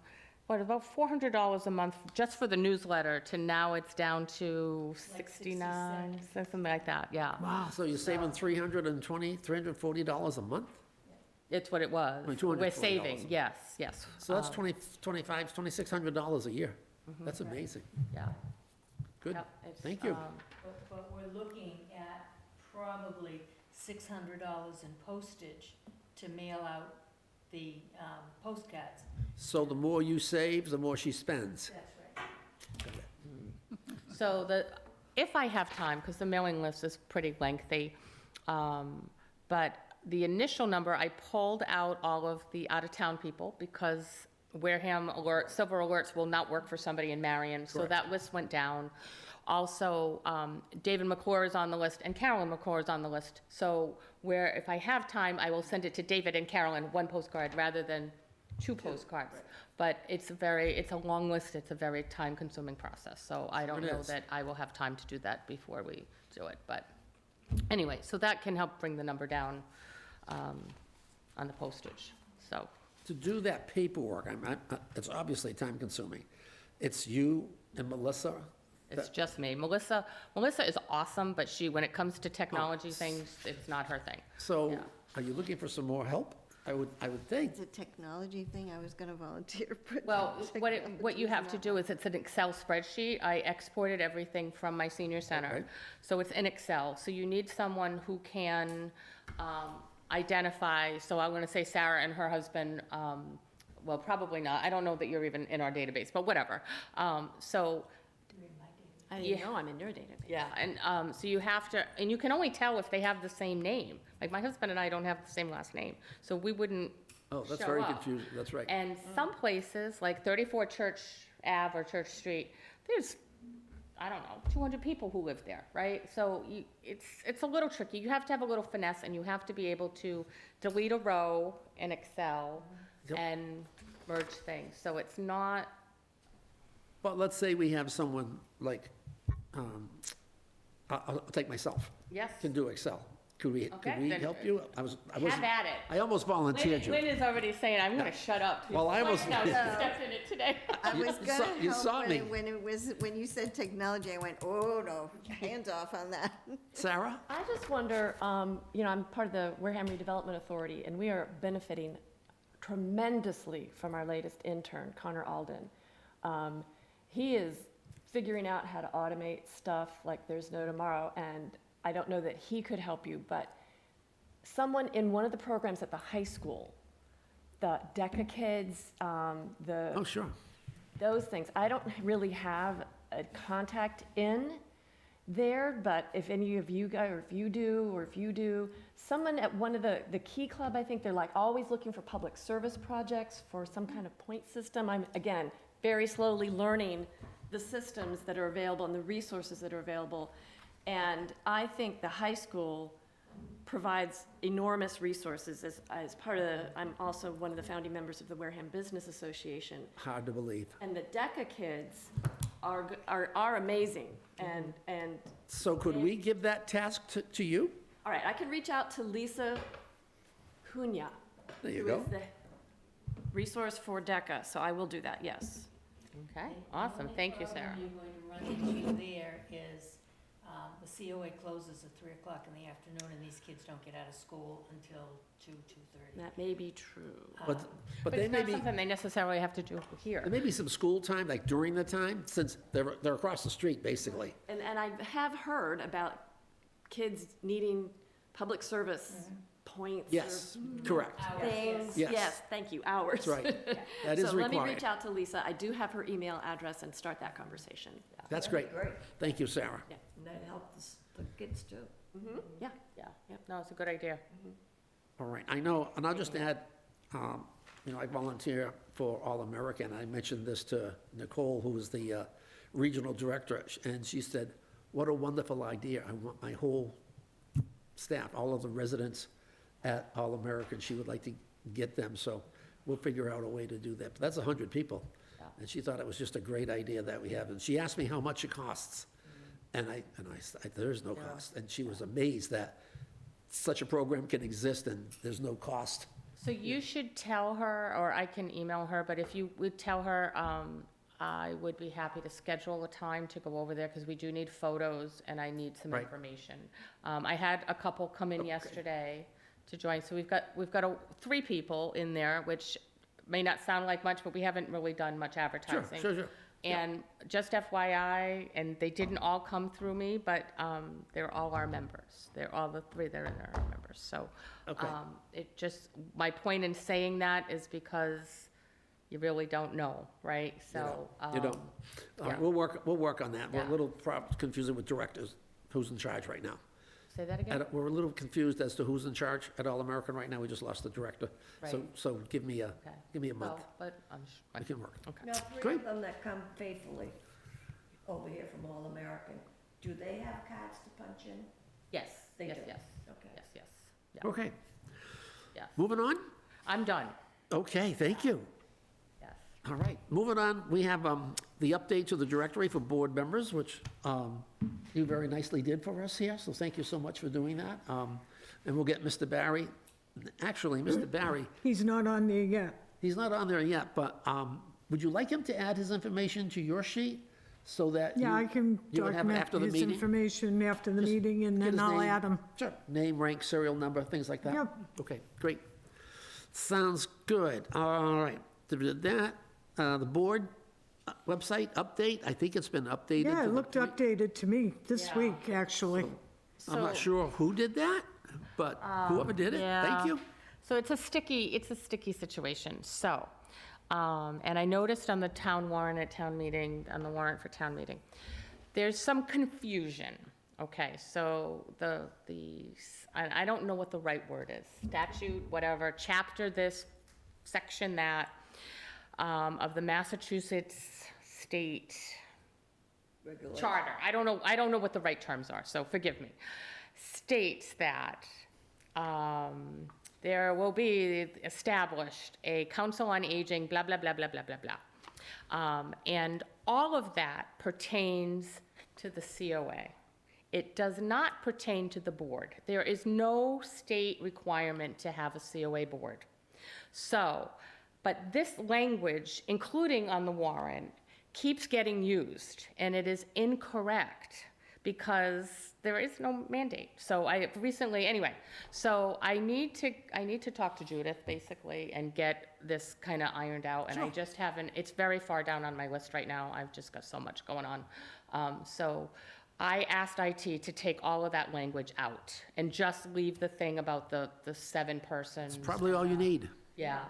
about $400 a month just for the newsletter, to now it's down to Like 69, 67. something like that, yeah. Wow, so you're saving $340 a month? It's what it was. I mean, $240. We're saving, yes. So that's $2,600 a year. That's amazing. Yeah. Good. Yep, it's, Thank you. But we're looking at probably $600 in postage to mail out the postcards. So the more you save, the more she spends. That's right. So if I have time, because the mailing list is pretty lengthy, but the initial number, I pulled out all of the out-of-town people because Wareham Silver Alerts will not work for somebody in Marion, so Correct. that list went down. Also, David McClure is on the list, and Carolyn McClure is on the list. So if I have time, I will send it to David and Carolyn, one postcard, rather than two postcards. But it's a long list, it's a very time-consuming process, so I don't It know is. that I will have time to do that before we do it, but anyway, so that can help bring the number down on the postage, so. To do that paperwork, it's obviously time-consuming. It's you and Melissa? It's just me. Melissa is awesome, but when it comes to technology things, it's not her thing. So, Yeah. are you looking for some more help? I would think. It's a technology thing, I was gonna volunteer, but. Well, what you technology's have to not- do is, it's an Excel spreadsheet. I exported everything from my senior center. Okay. So it's in Excel. So you need someone who can identify, so I'm gonna say Sarah and her husband, well, probably not. I don't know that you're even in our database, but whatever. So, I Yeah. didn't know I'm in your database. yeah, and so you have to, and you can only tell if they have the same name. Like, my husband and I don't have the same last name, so we wouldn't Oh, that's show very up. confusing, that's right. And some places, like 34 Church Ave or Church Street, there's, I don't know, 200 people who live there, right? So it's a little tricky. You have to have a little finesse, and you have to be able to delete a row in Excel Yep. and merge things. So it's not, But let's say we have someone like, I'll take myself, yes, can do Excel. Could we Okay, then help you? I wasn't. have at it. I almost volunteered you. Lynn is already saying, I'm gonna shut up. Well, I was- No, she stepped in it today. I You was saw- gonna you saw help me. when you said technology, I went, oh, no, hands off on that. Sarah? I just wonder, I'm part of the Wareham Redevelopment Authority, and we are benefiting tremendously from our latest intern, Connor Alden. He is figuring out how to automate stuff like there's no tomorrow, and I don't know that he could help you, but someone in one of the programs at the high school, the DECA kids, Oh, sure. those things. I don't really have a contact in there, but if any of you guys, or if you do, someone at one of the Key Club, I think they're like always looking for public service projects for some kind of point system. I'm, again, very slowly learning the systems that are available and the resources that are available. And I think the high school provides enormous resources as part of I'm also one of the founding members of the Wareham Business Association. Hard to believe. And the DECA kids are amazing, and, So could we give that task to you? all right, I can reach out to Lisa Cunha. There you who go. is the resource for DECA, so I will do that, yes. Okay, And awesome, thank you, The Sarah. only problem you're going to run into there is, the COA closes at 3 o'clock in the afternoon, and these kids don't get out of school until 2:30. That may be true. But But they it's may not be, something they necessarily have to do here. there may be some school time, like during the time, since they're across the street, basically. And I have heard about kids needing public service points. or Yes, correct. Things, Yes. yes, thank you, hours. That's right. That is So let me required. reach out to Lisa. I do have her email address and start that conversation. That's great. Great, Thank you, Sarah. and that helps the kids too. Yeah. Yeah, no, it's a good idea. All right, I know, and I'll just add, I volunteer for All-American. I mentioned this to Nicole, who is the regional director, and she said, what a wonderful idea. I want my whole staff, all of the residents at All-American, she would like to get them, so we'll figure out a way to do that. But that's 100 people. And she thought it was just a great idea that we have. And she asked me how much it costs. And I said, there's no cost. And she was amazed that such a program can exist and there's no cost. So you should tell her, or I can email her, but if you would tell her, I would be happy to schedule a time to go over there, because we do need photos and I need some Right. information. I had a couple come in yesterday to join, so we've got 3 people in there, which may not sound like much, but we haven't really done much advertising. Sure. And just FYI, and they didn't all come through me, but they're all our members. They're all the 3 that are in there are members. So Okay. it just, my point in saying that is because you really don't know, right? So. You don't. All right, yeah. we'll work on that. We're a Yeah. little confusing with directors, who's in charge right now. Say that again? We're a little confused as to who's in charge at All-American right now. We just lost the director. So give me a month. Well, but We can work. okay. Now, 3 Great. of them that come faithfully over here from All-American, do they have cards to punch in? Yes, They yes, do. yes, Okay. yes. Yeah. Okay, Yeah. moving on? I'm done, Okay, thank you. yes. All right, moving on, we have the update to the directory for board members, which you very nicely did for us here, so thank you so much for doing that. And we'll get Mr. Barry. Actually, Mr. Barry, He's not on there yet. he's not on there yet, but would you like him to add his information to your sheet so that Yeah, I can you would have it document after the his meeting? information after the Just meeting, and get then his I'll name. add him. Sure, name, rank, serial number, things like that? Yep. Okay, great. Sounds good. All right, did that, the board website update, I think it's been updated. Yeah, to it the looked point- updated to me this Yeah. week, actually. I'm not So- sure who did that, but whoever did it, thank Yeah. you. So it's a sticky situation, so, and I noticed on the town warrant at town meeting, on the warrant for town meeting, there's some confusion, okay, so I don't know what the right word is, statute, whatever, chapter this, section that, of the Massachusetts State Charter, I don't know what the right terms are, so forgive me, states that there will be established a council on aging, blah, blah, blah, blah, blah, blah, blah. And all of that pertains to the COA. It does not pertain to the board. There is no state requirement to have a COA board. So, but this language, including on the warrant, keeps getting used, and it is incorrect because there is no mandate. So anyway, so I need to talk to Judith, basically, and get this kind of ironed out, and I just haven't, it's very far down on my list right now, I've just got so much going on. So I asked IT to take all of that language out, and just leave the thing about the 7 persons. Probably all you need. Yeah,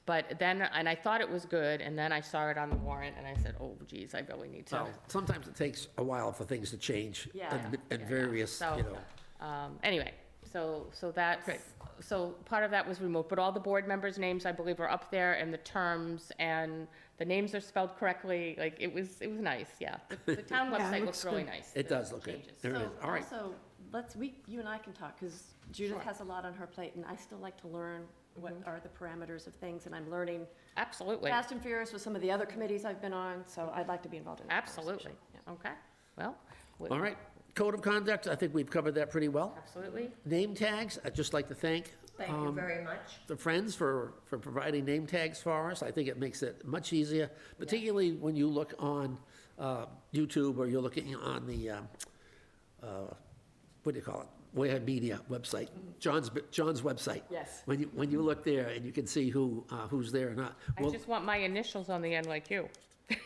but then, and I thought it was good, and then I saw it on the warrant, and I said, oh geez, I really need to. Well, sometimes it takes a while for things to change Yeah. and various, So, you know. Anyway, so that's, Okay. so part of that was removed, but all the board members' names, I believe, are up there, and the terms, and the names are spelled correctly, like, it was nice, yeah. The town Yeah, it website looks looks really good. nice. It the does look good. changes. There it is. All right. Also, you and I can talk, because Judith has a lot on her plate, and I still like to learn what are the parameters of things, and I'm learning Absolutely, fast and furious with some of the other committees I've been on, so I'd like to be involved in that absolutely, conversation. Yeah. okay, well. All right, code of conduct, I think we've covered that pretty well. Absolutely, Name tags, I'd just like to thank Thank you very much. the Friends for providing name tags for us. I think it makes it much easier, particularly when you look on YouTube or you're looking on the, what do you call it? Wareham Media website, John's website. Yes. When you look there and you can see who's there or not. I Well, just want my initials on the end like you.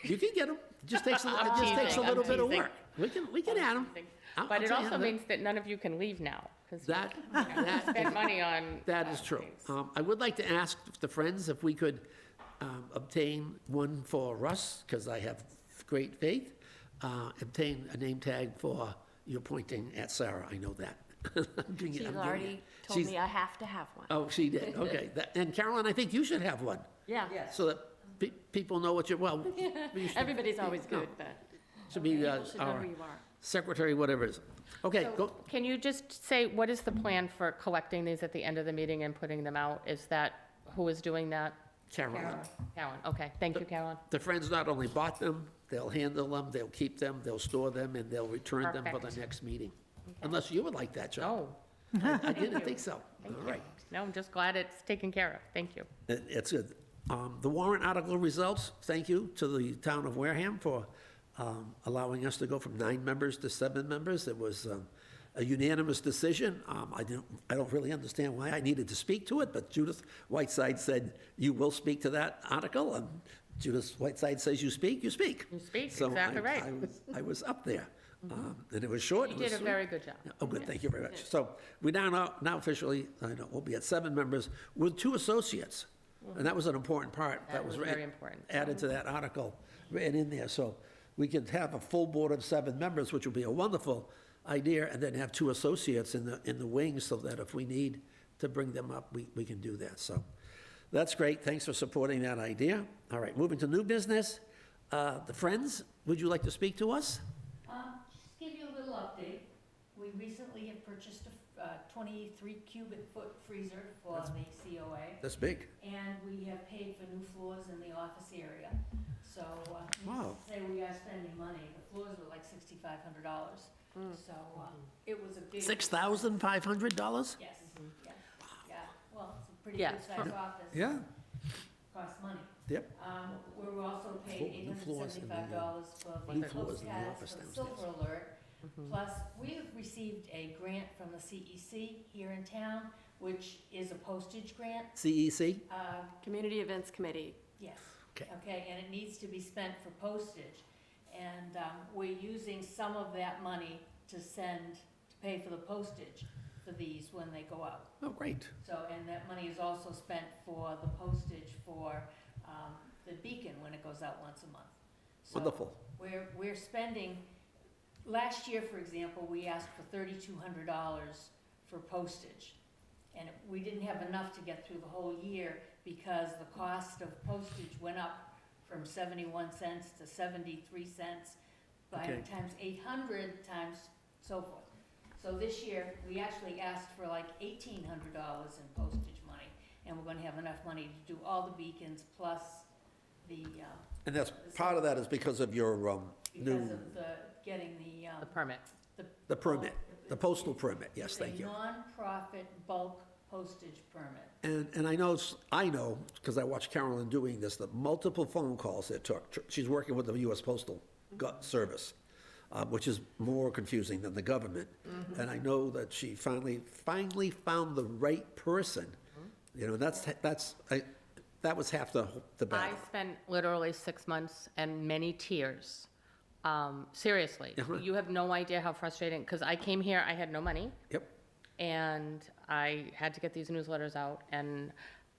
you can get them. It just takes a teasing, little I'm bit of teasing. work. We can add them. But it also means that none of you can leave now, because That, spend money on. that is true. things. I would like to ask the Friends if we could obtain one for Russ, because I have great faith. Obtain a name tag for, you're pointing at Sarah, I know that. She's already told me I have to have one. Oh, she did, okay. And Carolyn, I think you should have one, Yeah. Yes. so that people know what you're, well, you should- Everybody's always good, but should be people should know our who you are. secretary, whatever it is. Okay, So go, can you just say, what is the plan for collecting these at the end of the meeting and putting them out? Is that, who is doing that? Carolyn. Carolyn, okay, thank you, Carolyn. The Friends not only bought them, they'll handle them, they'll keep them, they'll store them, and they'll return them for the Perfect. next meeting. Unless you would like that, John. No, I didn't think so. All right. no, I'm just glad it's taken care of, thank you. It's good. The warrant article results, thank you to the town of Wareham for allowing us to go from 9 members to 7 members. It was a unanimous decision. I don't really understand why I needed to speak to it, but Judith Whiteside said, you will speak to that article, and Judith Whiteside says you speak, you speak. You speak, So exactly right. I was up there. And it was short. You it was did a sweet. very good job. Oh, good, thank you very much. So we now officially, I know, we'll be at 7 members with 2 associates. And that was an important part. That was read- very important. Added to that article, written in there. So we could have a full board of 7 members, which would be a wonderful idea, and then have 2 associates in the wings so that if we need to bring them up, we can do that. So that's great. Thanks for supporting that idea. All right, moving to new business. The Friends, would you like to speak to us? Just give you a little update. We recently have purchased a 23 cubic foot freezer for the COA, That's big. and we have paid for new floors in the office area. So, Wow. needless to say, we are spending money. The floors were like $6,500. So, it was a big. $6,500? Yes, yeah, yeah. Well, it's a pretty Yeah, good sized office. Yeah. Costs money. Yep. We were also paid New floors in the, $875 for new the floors in the postcards office for the downstairs. Silver Alert. Plus, we have received a grant from the CEC here in town, which is a postage grant. CEC? Community Events Committee. Yes. Okay. Okay, and it needs to be spent for postage. And we're using some of that money to pay for the postage for these when they go out. Oh, great. So, and that money is also spent for the postage for the Beacon when it goes out once a month. So Wonderful. We're spending, last year, for example, we asked for $3,200 for postage. And we didn't have enough to get through the whole year because the cost of postage went up from 71 cents to 73 cents by Okay. times 800 times so forth. So this year, we actually asked for like $1,800 in postage money, and we're gonna have enough money to do all the beacons plus the, And that's, part of that is because of your because new, of the, getting The permit. the permit, the postal permit, yes, thank you. It's a nonprofit bulk postage permit. And I know, because I watched Carolyn doing this, the multiple phone calls it took. She's working with the US Postal Service, which is more confusing than the government. And I know that she finally found the right person. You know, that was half the I battle. spent literally 6 months and many tears. Seriously, Uh-huh. you have no idea how frustrating, because I came here, I had no money, Yep, and I had to get these newsletters out, and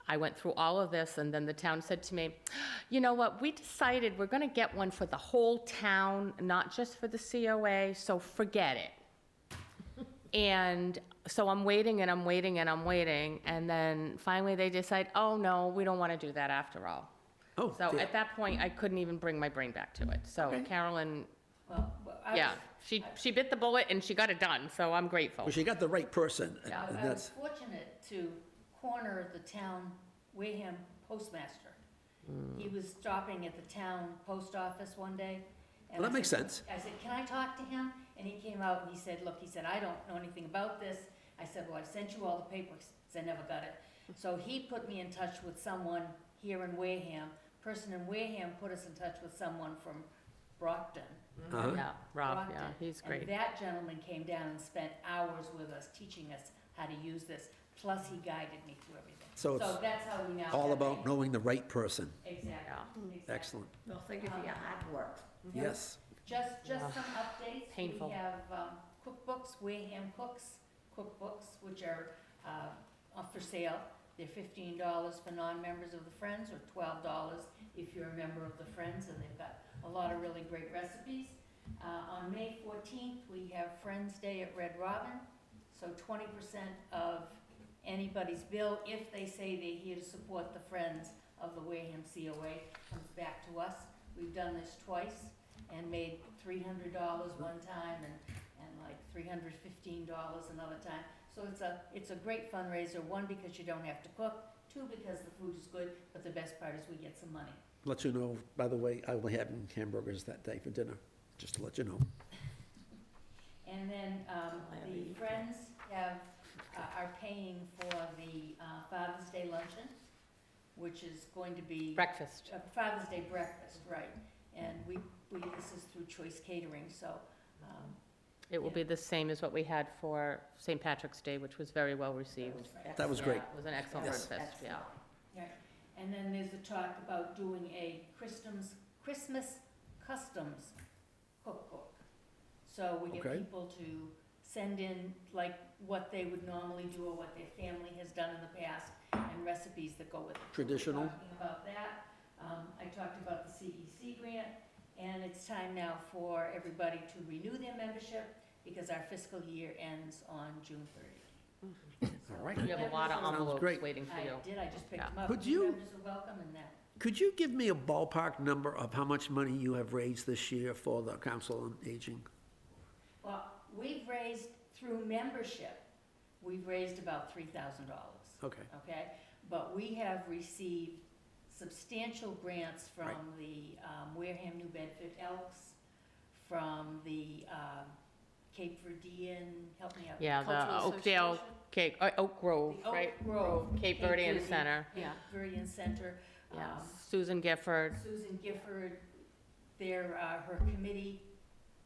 I went through all of this, and then the town said to me, you know what, we decided we're gonna get one for the whole town, not just for the COA, so forget it. And so I'm waiting, and I'm waiting, and I'm waiting, and then finally they decide, oh, no, we don't wanna do that after all. oh, So yeah. at that point, I couldn't even bring my brain back to it. So Okay. Carolyn, Well, I yeah, was- she bit the bullet and she got it done, so I'm grateful. Well, she got the right person, and Yeah. and I was that's, fortunate to corner the town Wareham postmaster. He was stopping at the town post office one day. and Well, that I makes said- sense. I said, can I talk to him? And he came out and he said, look, he said, I don't know anything about this, I said, well, I sent you all the papers, I never got it. So he put me in touch with someone here in Wareham. Person in Wareham put us in touch with someone from Brockton. Uh-huh. Yeah, Rob, yeah, Brockton. he's And great. that gentleman came down and spent hours with us, teaching us how to use this, plus he guided me through everything. So it's that's how we now. all have about a- knowing the right person. Exactly, exactly. Excellent. Well, thank you for your hard work. Yes. Just some updates. Painful. We have cookbooks, Wareham Cooks cookbooks, which are for sale. They're $15 for non-members of the Friends, or $12 if you're a member of the Friends, and they've got a lot of really great recipes. On May 14th, we have Friends Day at Red Robin, so 20% of anybody's bill, if they say they're here to support the Friends of the Wareham COA, comes back to us. We've done this twice and made $300 one time and like $315 another time. So it's a great fundraiser, one, because you don't have to cook, two, because the food is good, but the best part is we get some money. Let you know, by the way, I will be having hamburgers that day for dinner, just to let you know. And then the Friends are paying for the Father's Day luncheon, which is going to be Breakfast. Father's Day breakfast, right? And this is through Choice Catering, so It will be the same as what we had for St. Patrick's Day, which was very well received. That was great. Yeah, it was an excellent Yes. breakfast, yeah. Right. And then there's a talk about doing a Christmas customs cookbook. So we get Okay. people to send in like what they would normally do or what their family has done in the past, and recipes that go with it. Traditional. We're talking about that. I talked about the CEC grant, and it's time now for everybody to renew their membership because our fiscal year ends on June 30th. All right. You have a lot of Sounds envelopes great. waiting for you. I just picked Yeah. them up. Could New you- members are welcome in that. Could you give me a ballpark number of how much money you have raised this year for the Council on Aging? Well, we've raised, through membership, we've raised about $3,000. Okay. Okay? But we have received substantial grants from Right. the Wareham, New Bedford Elks, from the Cape Verdean, help me out. Yeah, the Cultural Oakdale, Association? Oak Grove, The Oak right? Grove, Cape Cape Verdean Verdean. Center, Yeah. Verdean Center. yeah. Susan Gifford, Susan Gifford, her committee,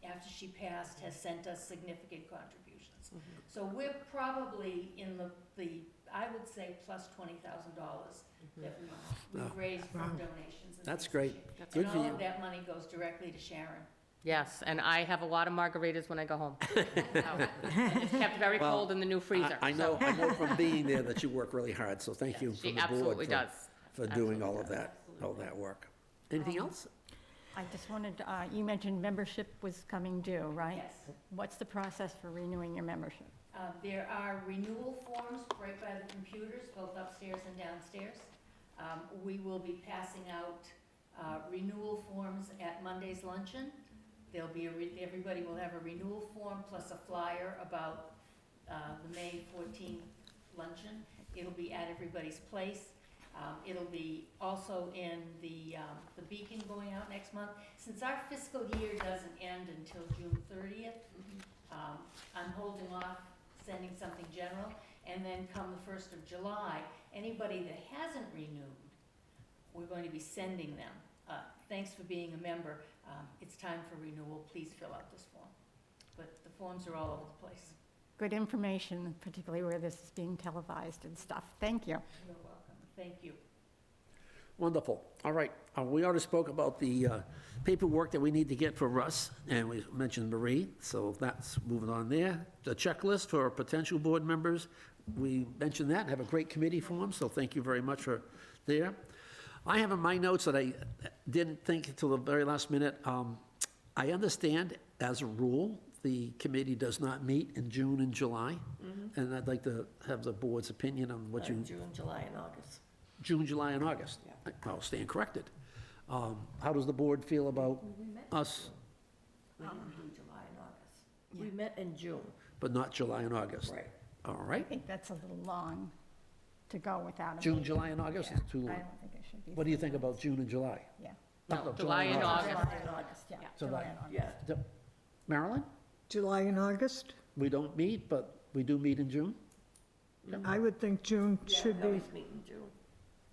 after she passed, has sent us significant contributions. So we're probably in the I would say plus $20,000 that we've raised from donations. and That's things great. this Good year. for And all you. of that money goes directly to Sharon. yes, and I have a lot of margaritas when I go home. So, It's kept very Well, cold in the new freezer. I know from being there that you work really hard, so thank you She from the board absolutely for- does. for doing Absolutely all of does. that, all that work. Anything else? I just wanted, you mentioned membership was coming due, right? Yes. What's the process for renewing your membership? There are renewal forms right by the computers, both upstairs and downstairs. We will be passing out renewal forms at Monday's luncheon. There'll be everybody will have a renewal form plus a flyer about the May 14th luncheon. It'll be at everybody's place. It'll be also in the Beacon going out next month. Since our fiscal year doesn't end until June 30th, I'm holding off sending something general, and then come the 1st of July, anybody that hasn't renewed, we're going to be sending them. Thanks for being a member. It's time for renewal. Please fill out this form. But the forms are all over the place. Good information, particularly where this is being televised and stuff. Thank you. You're welcome. Thank you. Wonderful. All right. We already spoke about the paperwork that we need to get for Russ, and we mentioned Marie, so that's moving on there. The checklist for potential board members, we mentioned that, have a great committee for them, so thank you very much for there. I have in my notes that I didn't think until the very last minute. I understand, as a rule, the committee does not meet in June and July, and I'd like to have the board's opinion on what you... June, July, and August. June, July, and August. I'll stand corrected. How does the board feel about us, We didn't do July and August. We met in June. but not July and August? Right. All I right. think that's a little long to go without a June, meeting. July, and August is Yeah, too I long. don't think it should be. What do you 3 think about months. June and July? Yeah. No, July and August. July and August. Yeah, July. July and August. Yeah. Marilyn? July and August? We don't meet, but we do meet in June? I would think June should We be, always meet in June.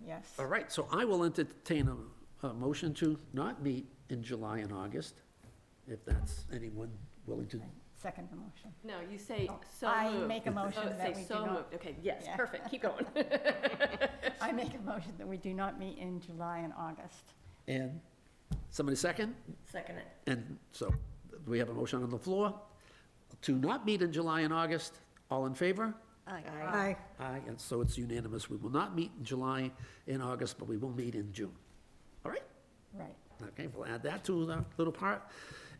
Yes. All right, so I will entertain a motion to not meet in July and August, if that's anyone willing to. Second the motion. No, you say so I moved. make a motion Oh, that say we do so not- moved. Okay, yes, Yeah. perfect, keep going. I make a motion that we do not meet in July and August. And somebody second? Second it. And so we have a motion on the floor to not meet in July and August. All in favor? Aye. aye. Aye, and so it's unanimous. We will not meet in July and August, but we will meet in June. All right? Right. Okay, we'll add that to the little part.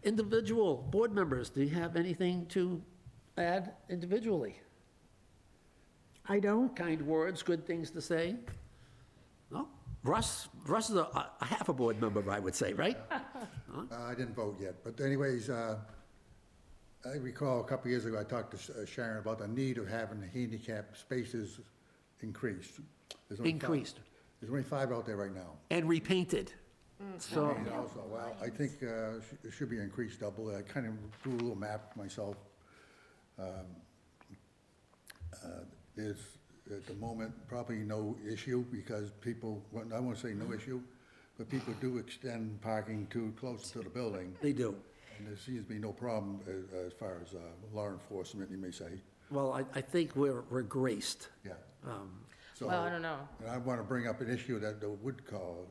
Individual board members, do you have anything to add individually? I don't. Kind words, good things to say? No? Russ is a half a board member, I would say, right? I didn't vote yet, but anyways, I recall a couple years ago, I talked to Sharon about the need of having handicap spaces increased. There's only five- Increased There's only 5 out there right now. and repainted. So, And also, well, I think it should be increased double. I kind of drew a little map myself. There's, at the moment, probably no issue because people, well, I won't say no issue, but people do extend parking too close to the building. they do. And there seems to be no problem as far as law enforcement, you may say. Well, I think we're graced. Yeah. Um, So, Well, I don't know. And I want to bring up an issue that the would call,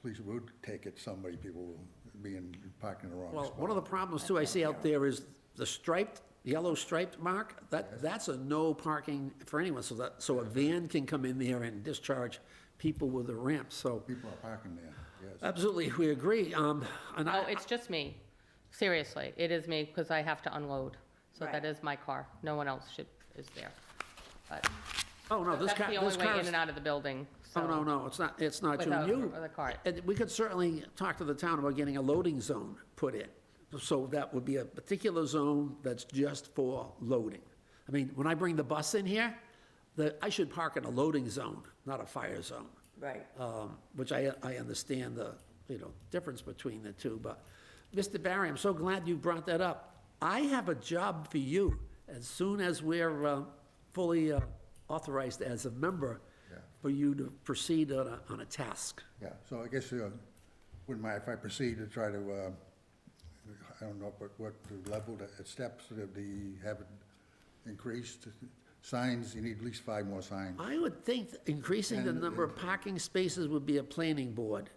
police would take it, somebody, people being parking in the wrong Well, spot. one of the problems too I see out there is the striped, yellow striped mark, that's a no parking for anyone, so a van can come in there and discharge people with a ramp, so People are parking there, yes. absolutely, we agree. And Oh, I, it's just me. Seriously, it is me, because I have to unload. So that Right. is my car. No one else is there. But oh, no, this that's car, the this only way car's, in and out of the building, so. oh, no, it's not you. Without, You, with a cart. and we could certainly talk to the town about getting a loading zone put in. So that would be a particular zone that's just for loading. I mean, when I bring the bus in here, I should park in a loading zone, not a fire zone. Right. Which I understand the, difference between the two, but, Mr. Barry, I'm so glad you brought that up. I have a job for you as soon as we're fully authorized as a member Yeah. for you to proceed on a task. Yeah, so I guess, wouldn't mind if I proceed to try to, I don't know what the level, the steps that have it increased. Signs, you need at least 5 more signs. I would think that increasing the And- number of parking spaces would be a planning board.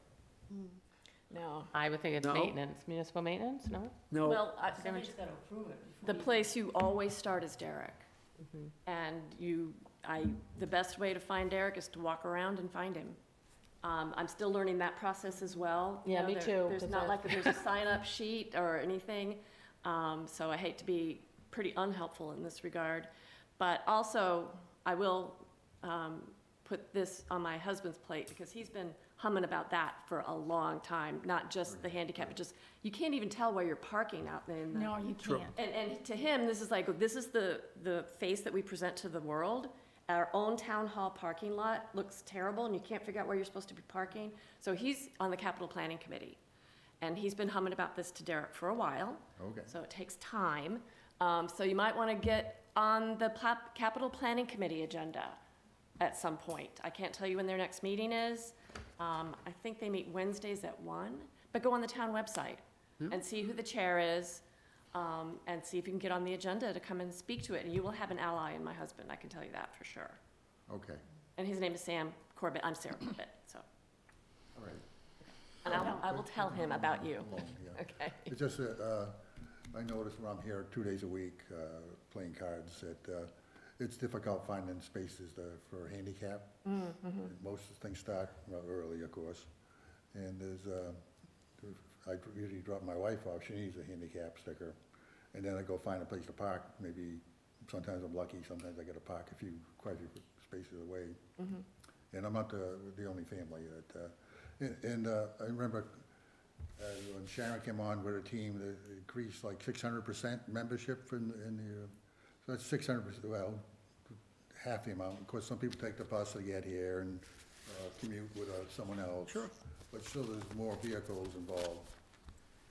No, I would think it's No. maintenance, municipal maintenance, no? No, well, Somebody's gotta approve it the before you. place you always start is Derek. And the best way to find Derek is to walk around and find him. I'm still learning that process as well. You Yeah, know, me too, There's 'cause not that- like, there's a sign-up sheet or anything, so I hate to be pretty unhelpful in this regard. But also, I will put this on my husband's plate, because he's been humming about that for a long time, not just the handicap, but just, you can't even tell where you're parking out in the. No, you True. can't. And to him, this is the face that we present to the world. Our own town hall parking lot looks terrible, and you can't figure out where you're supposed to be parking. So he's on the capital planning committee, and he's been humming about this to Derek for a while. Okay. So it takes time. So you might want to get on the capital planning committee agenda at some point. I can't tell you when their next meeting is. I think they meet Wednesdays at 1, but go on the town website and see who the chair is, and see if you can get on the agenda to come and speak to it. And you will have an ally in my husband, I can tell you that for sure. Okay, And his name is Sam Corbett, I'm Sarah Corbett, so. all right. And I will tell him about you, Yeah. okay? It's just that, I noticed when I'm here 2 days a week, playing cards, that it's difficult finding spaces for handicap. Most things start early, of course. And I usually drop my wife off, she needs a handicap sticker. And then I go find a place to park, maybe, sometimes I'm lucky, sometimes I get to park quite a few spaces away. And I'm not the only family that, I remember when Sharon came on with a team, it increased like 600% membership so that's 600%, well, half the amount. Of course, some people take the bus to get here and commute with someone else. Sure. But still, there's more vehicles involved,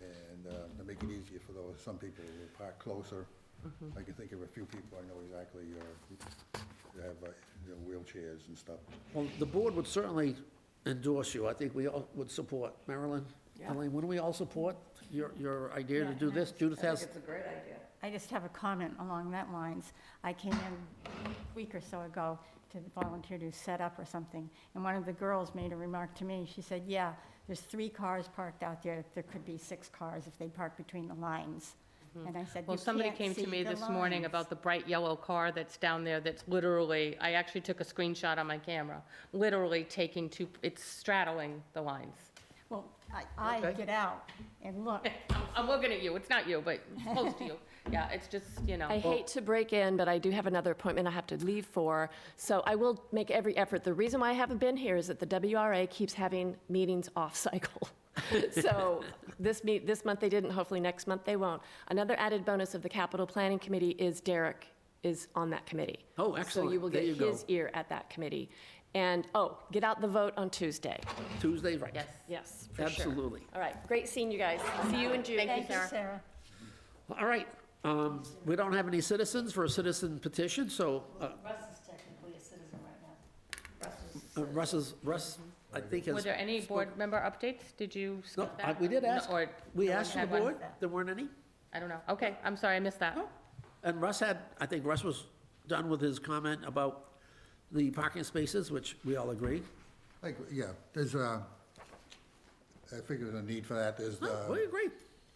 and to make it easier for some people who park closer. I can think of a few people I know exactly, who have, wheelchairs and stuff. Well, the board would certainly endorse you. I think we all would support. Marilyn, Elaine, wouldn't we all support your idea to do this? Judith I think has, it's a great idea. I just have a comment along that lines. I came in a week or so ago to volunteer to set up or something, and one of the girls made a remark to me. She said, yeah, there's 3 cars parked out there. There could be 6 cars if they park between the lines. And I said, Well, you somebody can't came to see me the this morning lines." about the bright yellow car that's down there that's literally, I actually took a screenshot on my camera, literally taking 2, it's straddling the lines. Well, I Okay. get out and look. I'm looking at you, it's not you, but close to you. Yeah, it's just, you know. I hate to break in, but I do have another appointment I have to leave for, so I will make every effort. The reason why I haven't been here is that the WRA keeps having meetings off-cycle. So this month they didn't, hopefully next month they won't. Another added bonus of the Capital Planning Committee is Derek is on that committee. Oh, So excellent. you will There get you go. his ear at that committee. And, get out the vote on Tuesday. Tuesday, right? Yes. Yes, for sure. Absolutely. All right, great seeing you guys. See you in June. Thank you, Thank you, Sarah. Sarah. All right, we don't have any citizens for a citizen petition, so Russ is technically a citizen right now. Russ, I think has. Were there any board member updates? Did you No, skip that? we did No, ask. or We no one asked the had one? board, there weren't any? I don't know. Okay, I'm sorry, I missed that. And Russ had, I think Russ was done with his comment about the parking spaces, which we all agree. Yeah, there's I figure there's a need for that. We agree.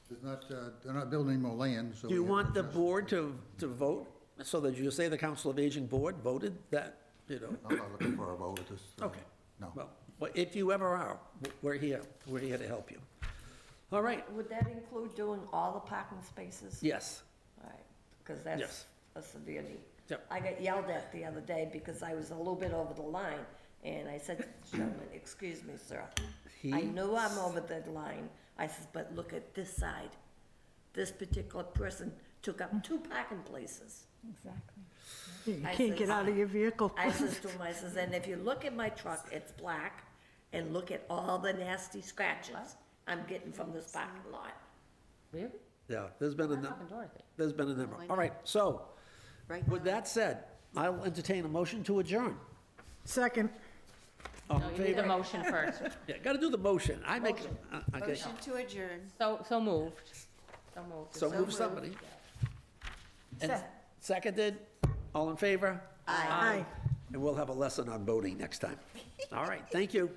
There's not, they're not building any more land, so. Do you we have want the to- board to vote, so that you say the Council of Aging Board voted that, you know? I'm not looking for a vote at this. Okay. No. Well, if you ever are, we're here to help you. All right, Would that include doing all the parking spaces? yes, All right, because Yes. that's a severe need. Yep. I got yelled at the other day because I was a little bit over the line, and I said to the gentleman, excuse me, sir. I know I'm over the line. I says, but look at this side. This particular person took up 2 parking places. Exactly. You I can't get says- out of your vehicle. I says to him, I says, and if you look at my truck, it's black, and look at all the nasty scratches I'm getting from this parking lot. Really? yeah, there's been a, What happened, Dorothy? there's been a number. All right, so, Right with now. that said, I'll entertain a motion to adjourn. Second. All No, in you need a favor? motion first. Yeah, gotta do the motion. I make, okay, Motion to adjourn. So moved. So moved. so move somebody. And seconded, all in favor? Aye. And we'll have a lesson on voting next time. All right, thank you.